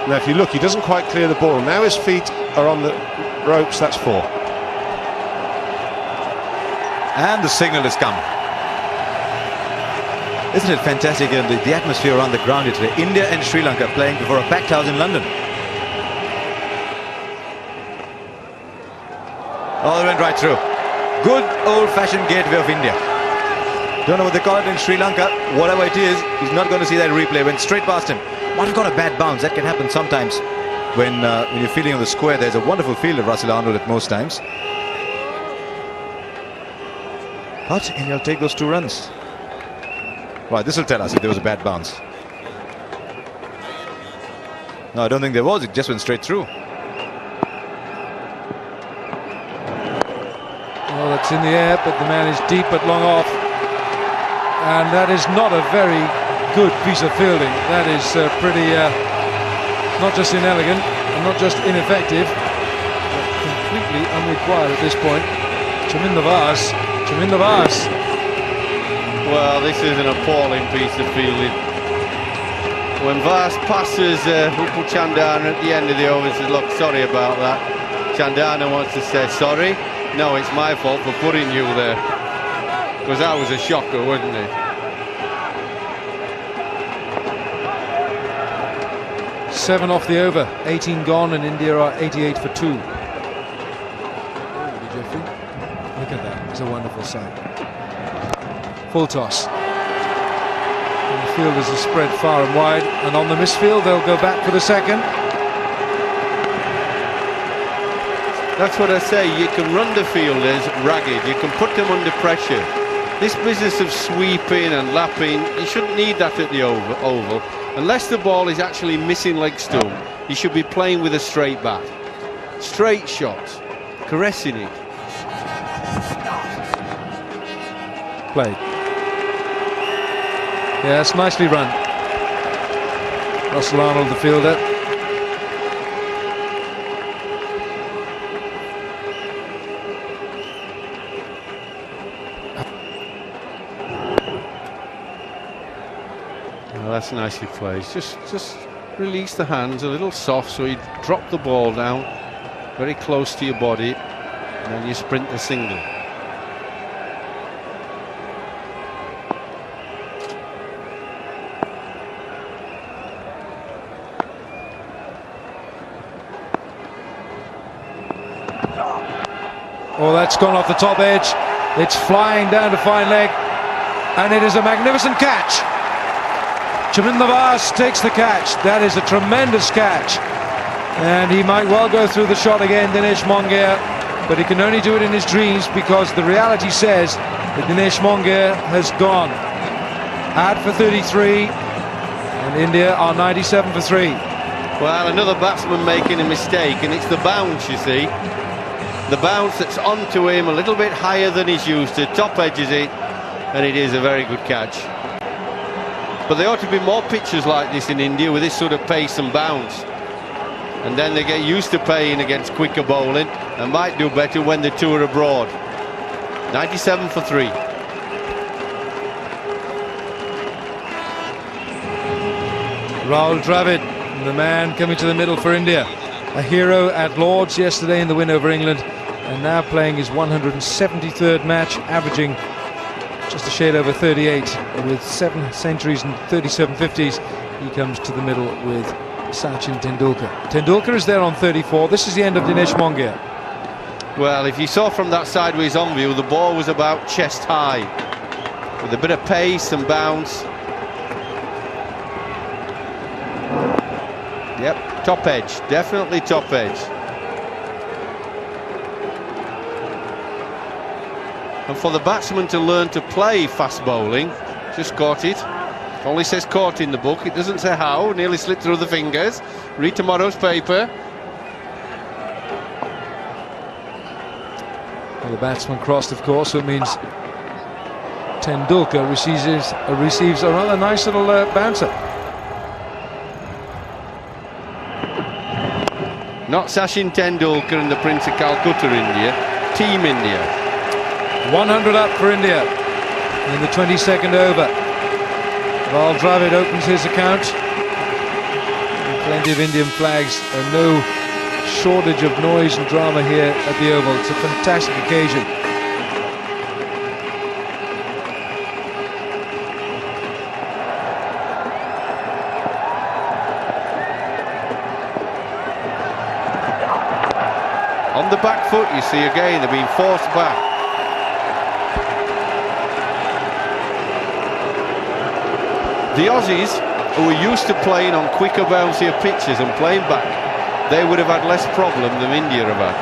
Now, if you look, he doesn't quite clear the ball. Now his feet are on the ropes. That's 4. And the signal has come. Isn't it fantastic, the atmosphere around the ground here today? India and Sri Lanka playing before a packed house in London. Oh, they went right through. Good old-fashioned gateway of India. Don't know what they call it in Sri Lanka. Whatever it is, he's not going to see that replay. Went straight past him. Might have got a bad bounce. That can happen sometimes when you're fielding on the square. There's a wonderful field of Russell Arnold at most times. But India will take those 2 runs. Right, this will tell us if there was a bad bounce. No, I don't think there was. It just went straight through. Well, that's in the air, but the man is deep but long off. And that is not a very good piece of fielding. That is pretty, not just inelegant and not just ineffective, but completely unrequired at this point. Chaminda Vaas. Well, this is an appalling piece of fielding. When Vaas passes Upal Chandana at the end of the over and says, look, sorry about that. Chandana wants to say sorry. No, it's my fault for putting you there. Because that was a shocker, wasn't it? Seven off the over, 18 gone, and India are 88 for 2. Jeffrey, look at that, it's a wonderful sight. Full toss. And the fielders are spread far and wide, and on the misfield they'll go back for the second. That's what I say, you can run the fielders ragged, you can put them under pressure. This business of sweeping and lapping, you shouldn't need that at the oval. Unless the ball is actually missing leg stump, you should be playing with a straight bat. Straight shots, caressing it. Played. Yes, nicely run. Russell Arnold, the fielder. That's nicely played. Just release the hands a little soft so you drop the ball down very close to your body and then you sprint the single. Oh, that's gone off the top edge. It's flying down to fine leg, and it is a magnificent catch. Chaminda Vaas takes the catch. That is a tremendous catch, and he might well go through the shot again, Dinesh Mongia, but he can only do it in his dreams because the reality says that Dinesh Mongia has gone. Out for 33, and India are 97 for 3. Well, another batsman making a mistake, and it's the bounce, you see. The bounce that's onto him a little bit higher than he's used to, top edges it, and it is a very good catch. But there ought to be more pitches like this in India with this sort of pace and bounce. And then they get used to playing against quicker bowling and might do better when the two are abroad. 97 for 3. Rahul Dravid, the man coming to the middle for India. A hero at Lord's yesterday in the win over England, and now playing his 173rd match, averaging just a shade over 38 with 7 centuries and 37 50s. He comes to the middle with Sachin Tendulkar. Tendulkar is there on 34. This is the end of Dinesh Mongia. Well, if you saw from that sideways on view, the ball was about chest high with a bit of pace and bounce. Yep, top edge, definitely top edge. And for the batsman to learn to play fast bowling, just caught it. Only says caught in the book, it doesn't say how, nearly slipped through the fingers. Read tomorrow's paper. Well, the batsman crossed, of course, so it means Tendulkar receives a rather nice little bouncer. Not Sachin Tendulkar and the Prince of Calcutta India, Team India. 100 up for India in the 22nd over. Rahul Dravid opens his account. Plenty of Indian flags and no shortage of noise and drama here at the Oval. It's a fantastic occasion. On the back foot, you see again, they're being forced back. The Aussies, who are used to playing on quicker, bouncier pitches and playing back, they would have had less problem than India have had.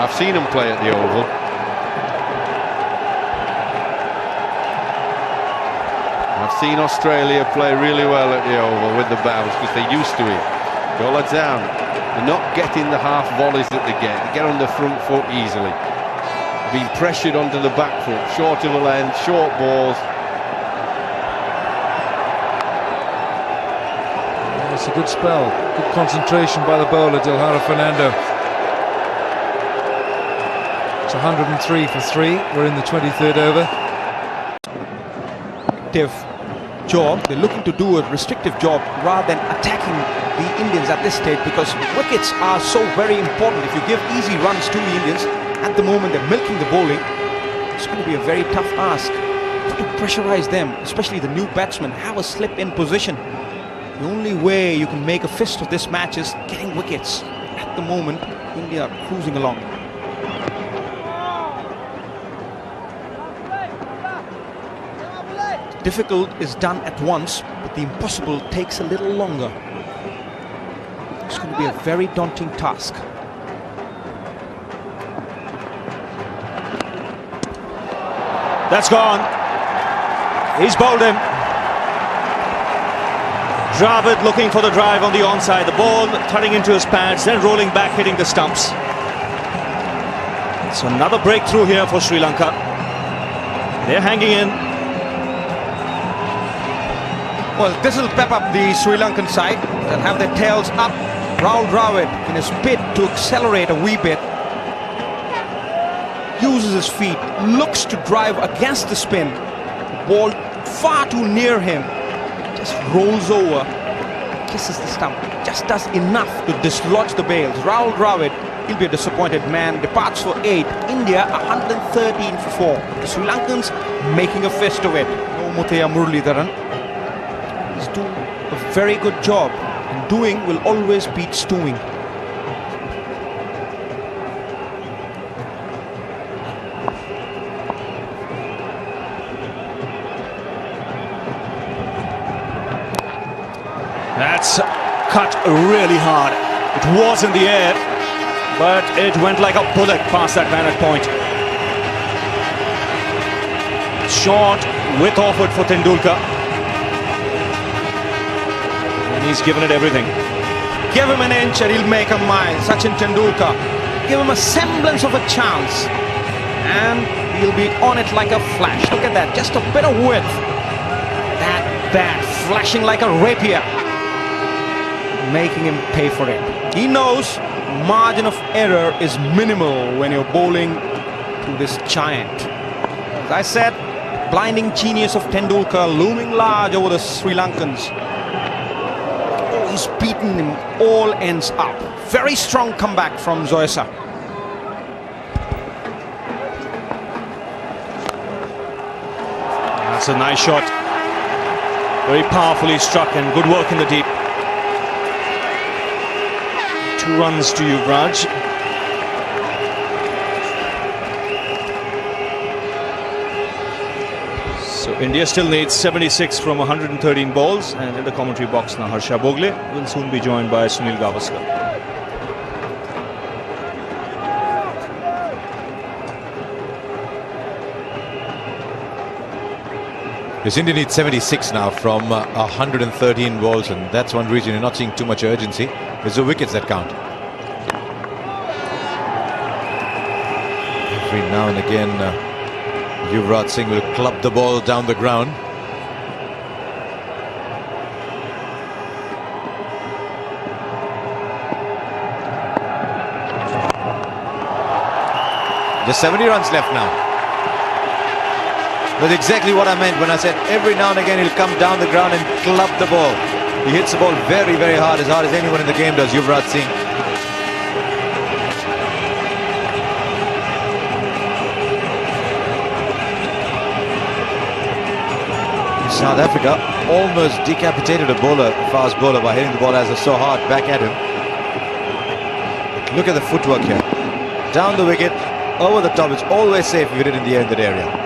I've seen them play at the Oval. I've seen Australia play really well at the Oval with the bounce because they're used to it. Bowler down. They're not getting the half volleys that they get. They get on the front foot easily. Being pressured onto the back foot, short of a length, short balls. It's a good spell, good concentration by the bowler, Dilhara Fernando. It's 103 for 3. We're in the 23rd over. Job. They're looking to do a restrictive job rather than attacking the Indians at this stage, because wickets are so very important. If you give easy runs to the Indians, at the moment they're milking the bowling. It's going to be a very tough ask to pressurize them, especially the new batsmen. Have a slip in position. The only way you can make a fist of this match is getting wickets. At the moment, India are cruising along. Difficult is done at once, but the impossible takes a little longer. It's going to be a very daunting task. That's gone. He's bowled him. Dravid looking for the drive on the onside. The ball turning into his pads, then rolling back, hitting the stumps. So another breakthrough here for Sri Lanka. They're hanging in. Well, this will pep up the Sri Lankan side and have their tails up. Rahul Dravid, in his bid to accelerate a wee bit, uses his feet, looks to drive against the spin. Ball far too near him. Just rolls over, kisses the stump, just does enough to dislodge the bails. Rahul Dravid, he'll be a disappointed man, departs for 8. India 113 for 4. The Sri Lankans making a fist of it. No Muralitharan. He's doing a very good job, and doing will always beat stewing. That's cut really hard. It was in the air, but it went like a bullet past that man at point. Short with offered for Tendulkar. And he's given it everything. Give him an inch and he'll make a mile. Sachin Tendulkar. Give him a semblance of a chance, and he'll be on it like a flash. Look at that, just a bit of width. That bat flashing like a rapier, making him pay for it. He knows margin of error is minimal when you're bowling to this giant. As I said, blinding genius of Tendulkar looming large over the Sri Lankans. Oh, he's beaten him all ends up. Very strong comeback from Jayasuriya. That's a nice shot. Very powerfully struck and good work in the deep. 2 runs to Yuvraj. So India still needs 76 from 113 balls, and in the commentary box now Harsha Bogle will soon be joined by Sunil Gavaskar. Yes, India needs 76 now from 113 balls, and that's one reason you're not seeing too much urgency. It's the wickets that count. Every now and again, Yuvraj Singh will club the ball down the ground. Just 70 runs left now. That's exactly what I meant when I said every now and again he'll come down the ground and club the ball. He hits the ball very, very hard as anyone in the game does, Yuvraj Singh. South Africa almost decapitated a bowler, a fast bowler, by hitting the ball as so hard back at him. Look at the footwork here. Down the wicket, over the top. It's always safe if you hit it in the air in that area.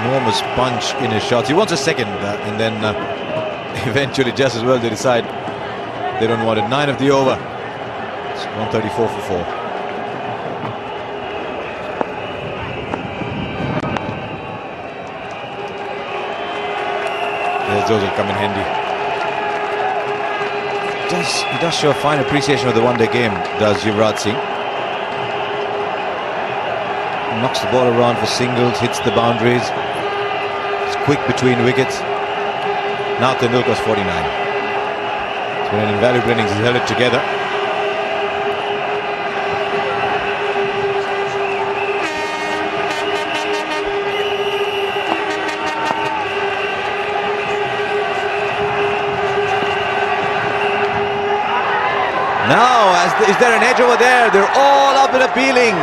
Enormous punch in his shots. He wants a second and then eventually just as well they decide they don't want it. 9 of the over. It's 134 for 4. Those will come in handy. He does show a fine appreciation of the one-day game, does Yuvraj Singh. Knocks the ball around for singles, hits the boundaries. It's quick between wickets. Now Tendulkar's 49. It's been an invaluable innings. He's held it together. Now, is there an edge over there? They're all up and appealing.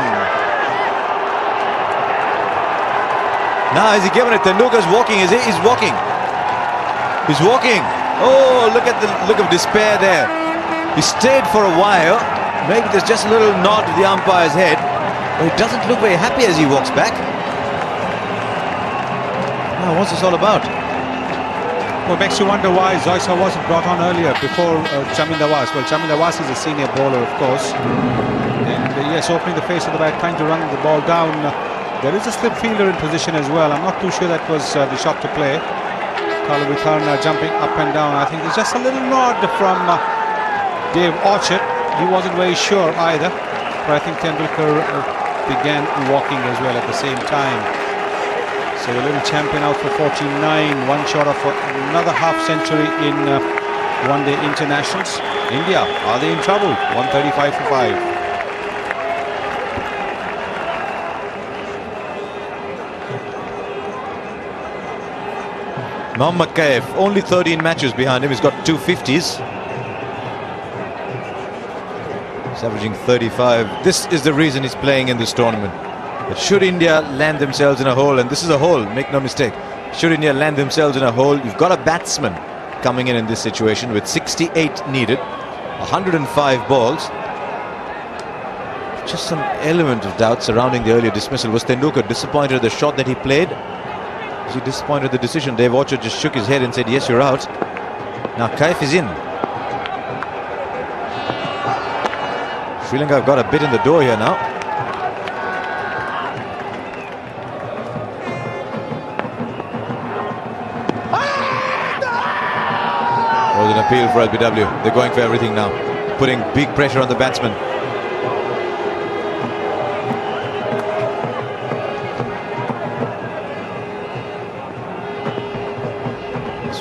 Now, is he given it? Tendulkar's walking. He's walking. He's walking. Oh, look at the look of despair there. He stayed for a while. Maybe there's just a little nod to the umpire's head. But he doesn't look very happy as he walks back. Now, what's this all about? Well, makes you wonder why Jayasuriya wasn't brought on earlier before Vaas. Well, Vaas is a senior bowler, of course. And yes, opening the face of the bat, trying to run the ball down. There is a slip fielder in position as well. I'm not too sure that was the shot to play. Kaluwitharana jumping up and down. I think it's just a little nod from Dave Orchard. He wasn't very sure either. But I think Tendulkar began walking as well at the same time. So the little champion out for 49, one short of another half century in one-day internationals. India, are they in trouble? 135 for 5. Mohammad Kaif, only 13 matches behind him. He's got 2 50s. He's averaging 35. This is the reason he's playing in this tournament. But should India land themselves in a hole, and this is a hole, make no mistake. Should India land themselves in a hole, you've got a batsman coming in this situation with 68 needed, 105 balls. Just some element of doubt surrounding the earlier dismissal. Was Tendulkar disappointed at the shot that he played? Was he disappointed at the decision? Dave Orchard just shook his head and said, yes, you're out. Now Kaif is in. Sri Lanka have got a bit in the door here now. Was an appeal for LBW. They're going for everything now, putting big pressure on the batsman.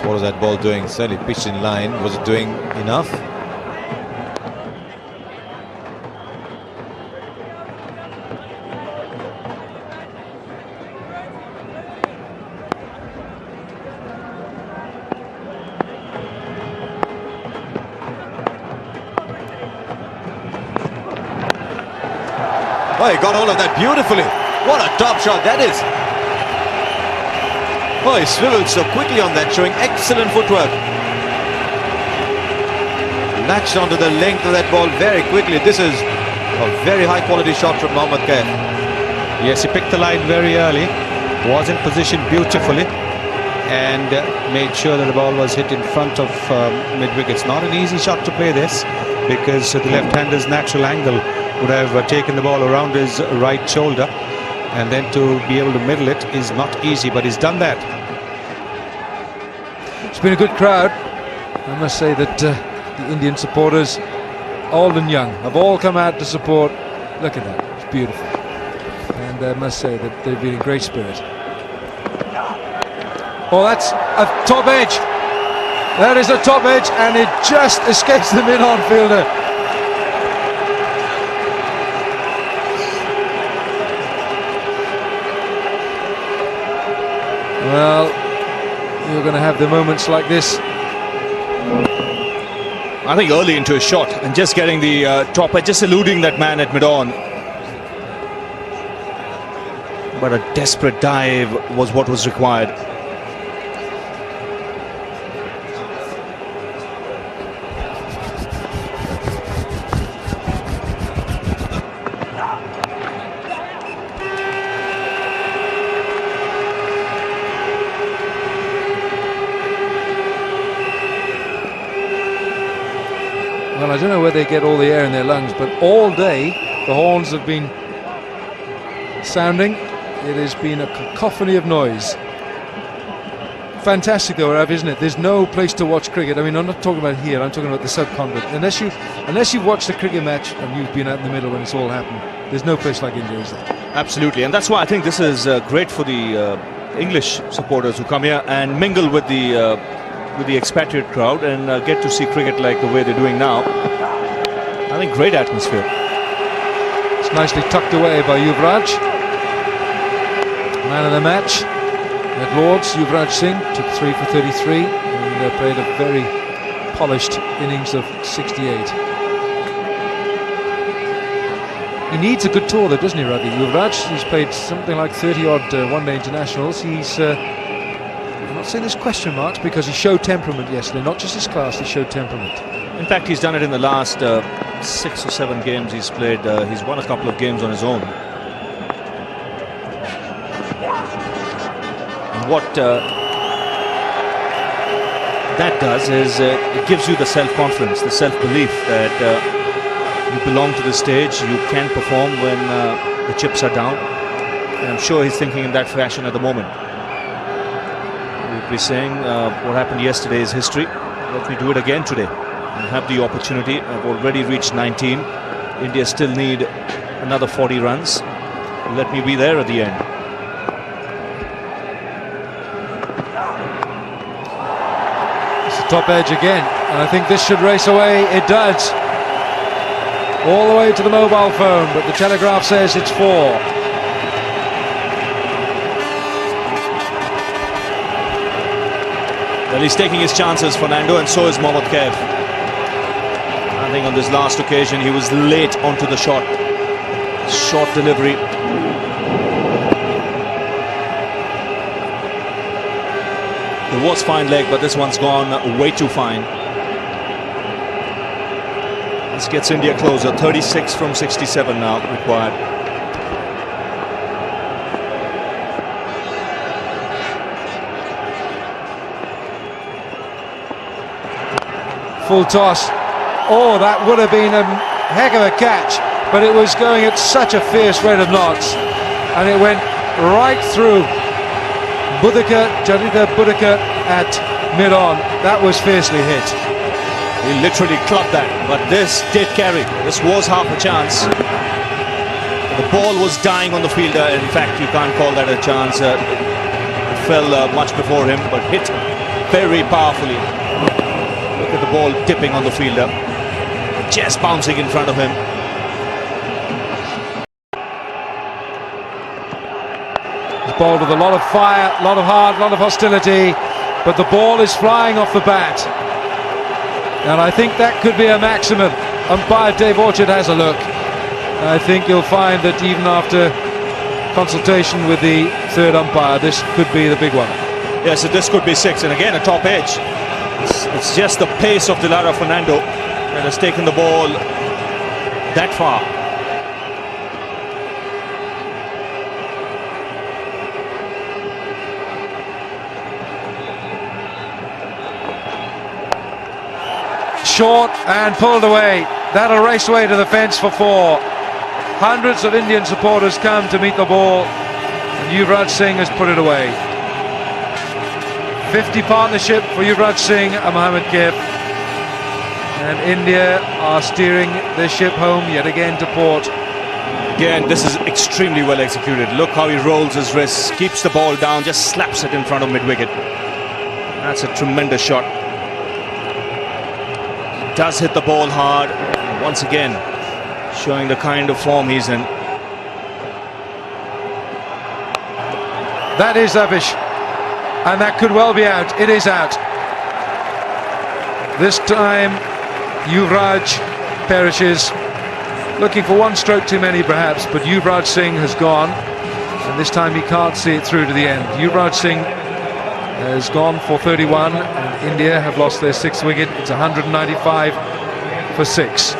What was that ball doing? Certainly pitched in line. Was it doing enough? Oh, he got hold of that beautifully. What a top shot that is. Oh, he swiveled so quickly on that, showing excellent footwork. Latched onto the length of that ball very quickly. This is a very high quality shot from Mohammad Kaif. Yes, he picked the line very early, was in position beautifully, and made sure that the ball was hit in front of mid-wickets. Not an easy shot to play this, because the left-hander's natural angle would have taken the ball around his right shoulder, and then to be able to middle it is not easy, but he's done that. It's been a good crowd. I must say that the Indian supporters, old and young, have all come out to support. Look at that, it's beautiful. And I must say that they've been in great spirit. Oh, that's a top edge. That is a top edge, and it just escapes the mid-on fielder. Well, you're going to have the moments like this. I think early into a shot and just getting the top edge, just eluding that man at mid-on. But a desperate dive was what was required. Well, I don't know where they get all the air in their lungs, but all day the horns have been sounding. It has been a cacophony of noise. Fantastic though, Rav, isn't it? There's no place to watch cricket. I mean, I'm not talking about here, I'm talking about the subcontinent. Unless you've watched a cricket match and you've been out in the middle when it's all happened, there's no place like India, is there? Absolutely, and that's why I think this is great for the English supporters who come here and mingle with the expatriate crowd and get to see cricket like the way they're doing now. I think great atmosphere. It's nicely tucked away by Yuvraj. Man of the match at Lord's, Yuvraj Singh took 3 for 33 and played a very polished innings of 68. He needs a good tour though, doesn't he, Ravi? Yuvraj, he's played something like 30 odd one-day internationals. He's I'm not saying there's question marks because he showed temperament yesterday, not just his class, he showed temperament. In fact, he's done it in the last 6 or 7 games he's played. He's won a couple of games on his own. And what that does is it gives you the self-confidence, the self-belief that you belong to the stage, you can perform when the chips are down. And I'm sure he's thinking in that fashion at the moment. We'll be saying what happened yesterday is history. Let me do it again today and have the opportunity. I've already reached 19. India still need another 40 runs. Let me be there at the end. It's the top edge again, and I think this should race away. It does. All the way to the mobile phone, but the Telegraph says it's 4. Well, he's taking his chances, Fernando, and so is Mohammad Kaif. I think on this last occasion he was late onto the shot. Short delivery. It was fine leg, but this one's gone way too fine. This gets India closer. 36 from 67 now required. Full toss. Oh, that would have been a heck of a catch, but it was going at such a fierce rate of knots, and it went right through Jadida Budaka at mid-on. That was fiercely hit. He literally clubbed that, but this did carry. This was half a chance. The ball was dying on the fielder. In fact, you can't call that a chance. It fell much before him, but hit very powerfully. Look at the ball dipping on the fielder, just bouncing in front of him. He's bowled with a lot of fire, a lot of heart, a lot of hostility, but the ball is flying off the bat. And I think that could be a maximum. Umpire Dave Orchard has a look. I think you'll find that even after consultation with the third umpire, this could be the big one. Yes, so this could be 6, and again a top edge. It's just the pace of Dilara Fernando that has taken the ball that far. Short and pulled away. That'll race away to the fence for 4. Hundreds of Indian supporters come to meet the ball, and Yuvraj Singh has put it away. 50 partnership for Yuvraj Singh and Mohammad Kaif, and India are steering their ship home yet again to port. Again, this is extremely well executed. Look how he rolls his wrists, keeps the ball down, just slaps it in front of mid-wicket. That's a tremendous shot. He does hit the ball hard. Once again, showing the kind of form he's in. That is rubbish. And that could well be out. It is out. This time, Yuvraj perishes. Looking for one stroke too many, perhaps, but Yuvraj Singh has gone. And this time he can't see it through to the end. Yuvraj Singh has gone for 31, and India have lost their sixth wicket. It's 195 for 6.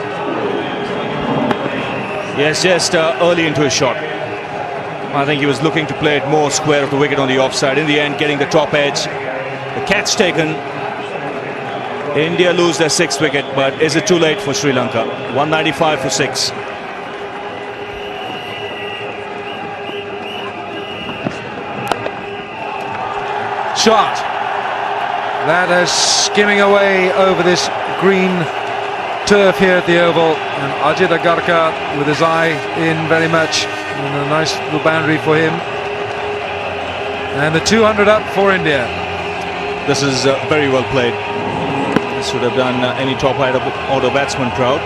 Yes, just early into his shot. I think he was looking to play it more square of the wicket on the offside. In the end, getting the top edge. The catch taken. India lose their sixth wicket, but is it too late for Sri Lanka? 195 for 6. Shot. That is skimming away over this green turf here at the Oval, and Ajit Agarkar with his eye in very much, and a nice little boundary for him, and the 200 up for India. This is very well played. This would have done any top order batsman proud.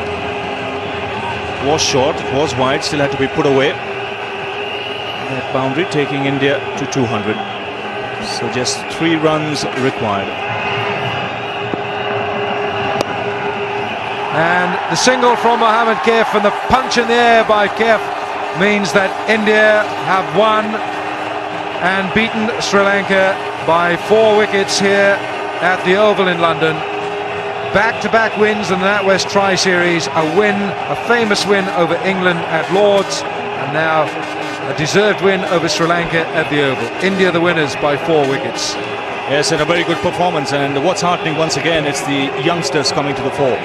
It was short, it was wide, still had to be put away. That boundary taking India to 200. So just 3 runs required. And the single from Mohammad Kaif, and the punch in the air by Kaif means that India have won and beaten Sri Lanka by 4 wickets here at the Oval in London. Back-to-back wins in the Natwest Tri-Series, a famous win over England at Lord's, and now a deserved win over Sri Lanka at the Oval. India the winners by 4 wickets. Yes, and a very good performance, and what's heartening once again, it's the youngsters coming to the fore.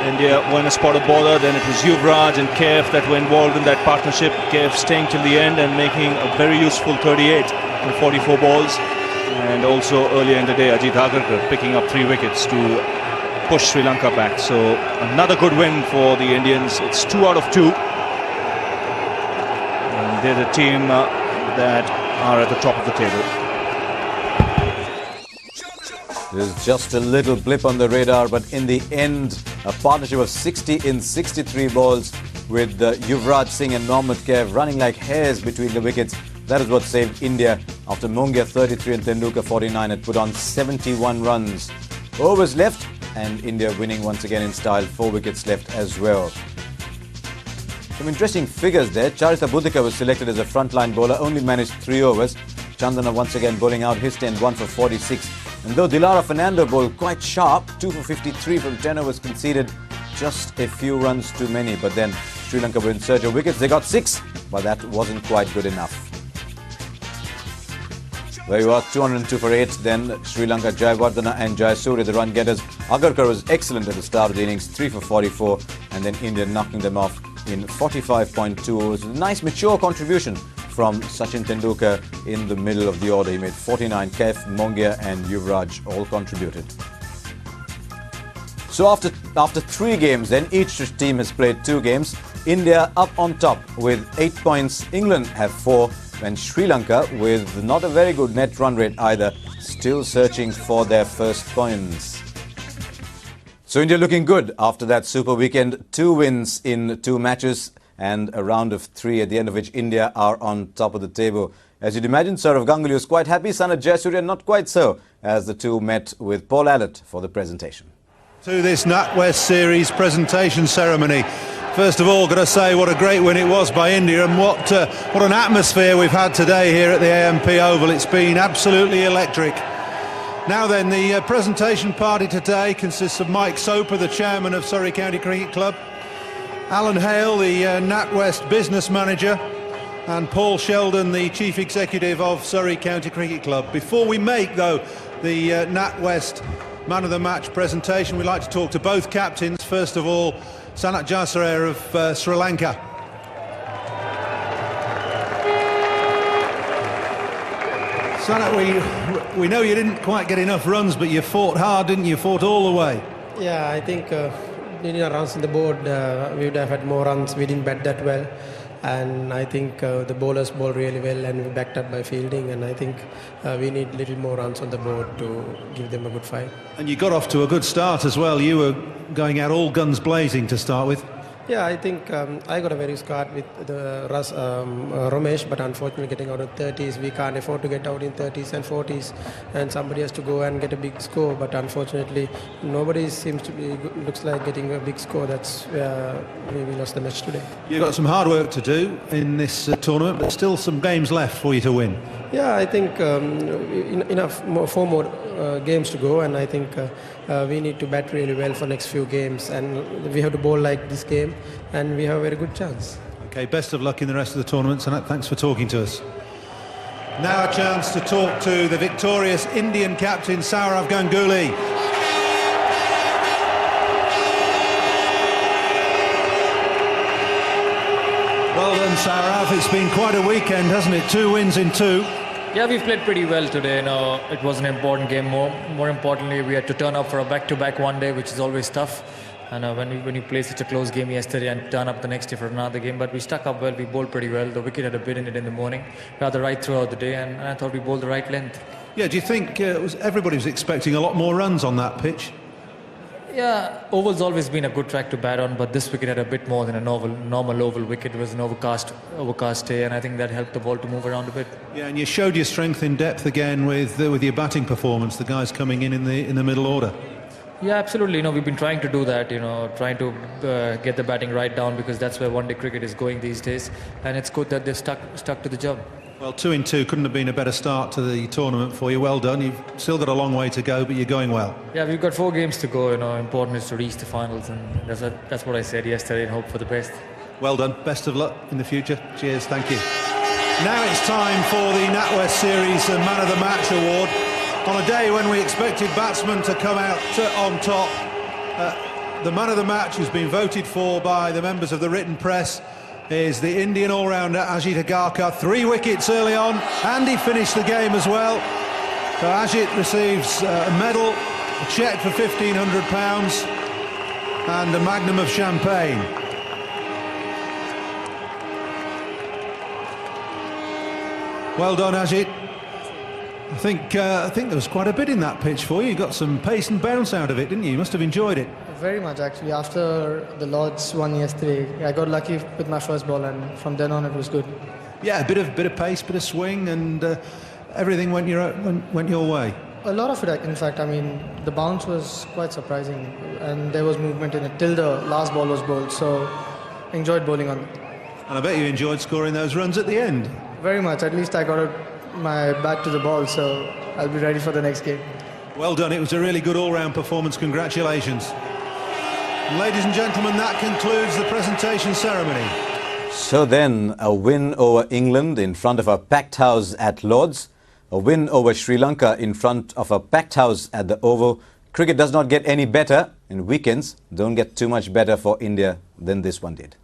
India won a spotted bowler, then it was Yuvraj and Kaif that were involved in that partnership. Kaif staying till the end and making a very useful 38 from 44 balls. And also earlier in the day, Ajit Agarkar picking up 3 wickets to push Sri Lanka back. So another good win for the Indians. It's 2 out of 2. And they're the team that are at the top of the table. There's just a little blip on the radar, but in the end, a partnership of 60 in 63 balls with Yuvraj Singh and Mohammad Kaif running like hares between the wickets. That is what saved India after Mongia 33 and Tendulkar 49 had put on 71 runs. Overs left, and India winning once again in style. 4 wickets left as well. Some interesting figures there. Charita Buddhika was selected as a frontline bowler, only managed 3 overs. Chandana once again bowling out his 10, 1 for 46. And though Dilara Fernando bowled quite sharp, 2 for 53 from 10 overs conceded, just a few runs too many. But then Sri Lanka were in search of wickets. They got 6, but that wasn't quite good enough. There you are, 202 for 8. Then Sri Lanka, Jayawardene and Jayasuriya, the run getters. Agarkar was excellent at the start of the innings, 3 for 44. And then India knocking them off in 45.2 overs. A nice mature contribution from Sachin Tendulkar in the middle of the order. He made 49. Kaif, Mongia and Yuvraj all contributed. So after 3 games, then each team has played 2 games. India up on top with 8 points. England have 4. And Sri Lanka, with not a very good net run rate either, still searching for their first points. So India looking good after that super weekend. 2 wins in 2 matches and a round of 3 at the end of which India are on top of the table. As you'd imagine, Saurav Ganguly was quite happy. Son of Jayasuriya not quite so, as the two met with Paul Allott for the presentation. To this NatWest Series presentation ceremony. First of all, got to say what a great win it was by India, and what an atmosphere we've had today here at the AMP Oval. It's been absolutely electric. Now then, the presentation party today consists of Mike Soper, the chairman of Surrey County Cricket Club, Alan Hale, the NatWest business manager, and Paul Sheldon, the chief executive of Surrey County Cricket Club. Before we make, though, the NatWest Man of the Match presentation, we'd like to talk to both captains. First of all, Sanath Jayasuriya of Sri Lanka. Sanath, we know you didn't quite get enough runs, but you fought hard, didn't you? Fought all the way. Yeah, I think runs on the board, we would have had more runs. We didn't bat that well. and I think the bowlers bowled really well, and we backed up by fielding, and I think we need little more runs on the board to give them a good fight. And you got off to a good start as well. You were going out all guns blazing to start with. Yeah, I think I got a very start with the Ramesh, but unfortunately getting out of 30s, we can't afford to get out in 30s and 40s, and somebody has to go and get a big score. But unfortunately, nobody seems to be looks like getting a big score. That's where we lost the match today. You've got some hard work to do in this tournament, but still some games left for you to win. Yeah, I think four more games to go, and I think we need to bat really well for next few games, and we have to bowl like this game, and we have a very good chance. Okay, best of luck in the rest of the tournament, and thanks for talking to us. Now a chance to talk to the victorious Indian captain Sourav Ganguly. Well done, Sourav. It's been quite a weekend, hasn't it? 2 wins in 2. Yeah, we've played pretty well today. It was an important game. More importantly, we had to turn up for a back-to-back one day, which is always tough. And when you play such a close game yesterday and turn up the next day for another game, but we stuck up well. We bowled pretty well. The wicket had a bit in it in the morning, rather right throughout the day, and I thought we bowled the right length. Yeah, do you think everybody was expecting a lot more runs on that pitch? Yeah, oval's always been a good track to bat on, but this wicket had a bit more than a normal oval wicket. It was an overcast day, and I think that helped the ball to move around a bit. Yeah, and you showed your strength in depth again with your batting performance. The guys coming in the middle order. Yeah, absolutely. We've been trying to do that. Trying to get the batting right down, because that's where one-day cricket is going these days, and it's good that they've stuck to the job. Well, 2 in 2 couldn't have been a better start to the tournament for you. Well done. You've still got a long way to go, but you're going well. Yeah, we've got 4 games to go. Important is to reach the finals, and that's what I said yesterday, and hope for the best. Well done. Best of luck in the future. Cheers. Thank you. Now it's time for the Natwest Series Man of the Match award. On a day when we expected batsmen to come out on top, the man of the match has been voted for by the members of the written press is the Indian all-rounder Ajit Agarkar. 3 wickets early on, and he finished the game as well. So Ajit receives a medal, a cheque for £1,500 and a magnum of champagne. Well done, Ajit. I think there was quite a bit in that pitch for you. You got some pace and bounce out of it, didn't you? You must have enjoyed it. Very much, actually. After the Lords won yesterday, I got lucky with my first ball, and from then on it was good. Yeah, a bit of pace, bit of swing, and everything went your way. A lot of it, in fact. I mean, the bounce was quite surprising, and there was movement in it till the last ball was bowled. So, enjoyed bowling on it. And I bet you enjoyed scoring those runs at the end. Very much. At least I got my bat to the ball, so I'll be ready for the next game. Well done. It was a really good all-round performance. Congratulations. Ladies and gentlemen, that concludes the presentation ceremony. So then, a win over England in front of a packed house at Lord's, a win over Sri Lanka in front of a packed house at the Oval. Cricket does not get any better, and weekends don't get too much better for India than this one did.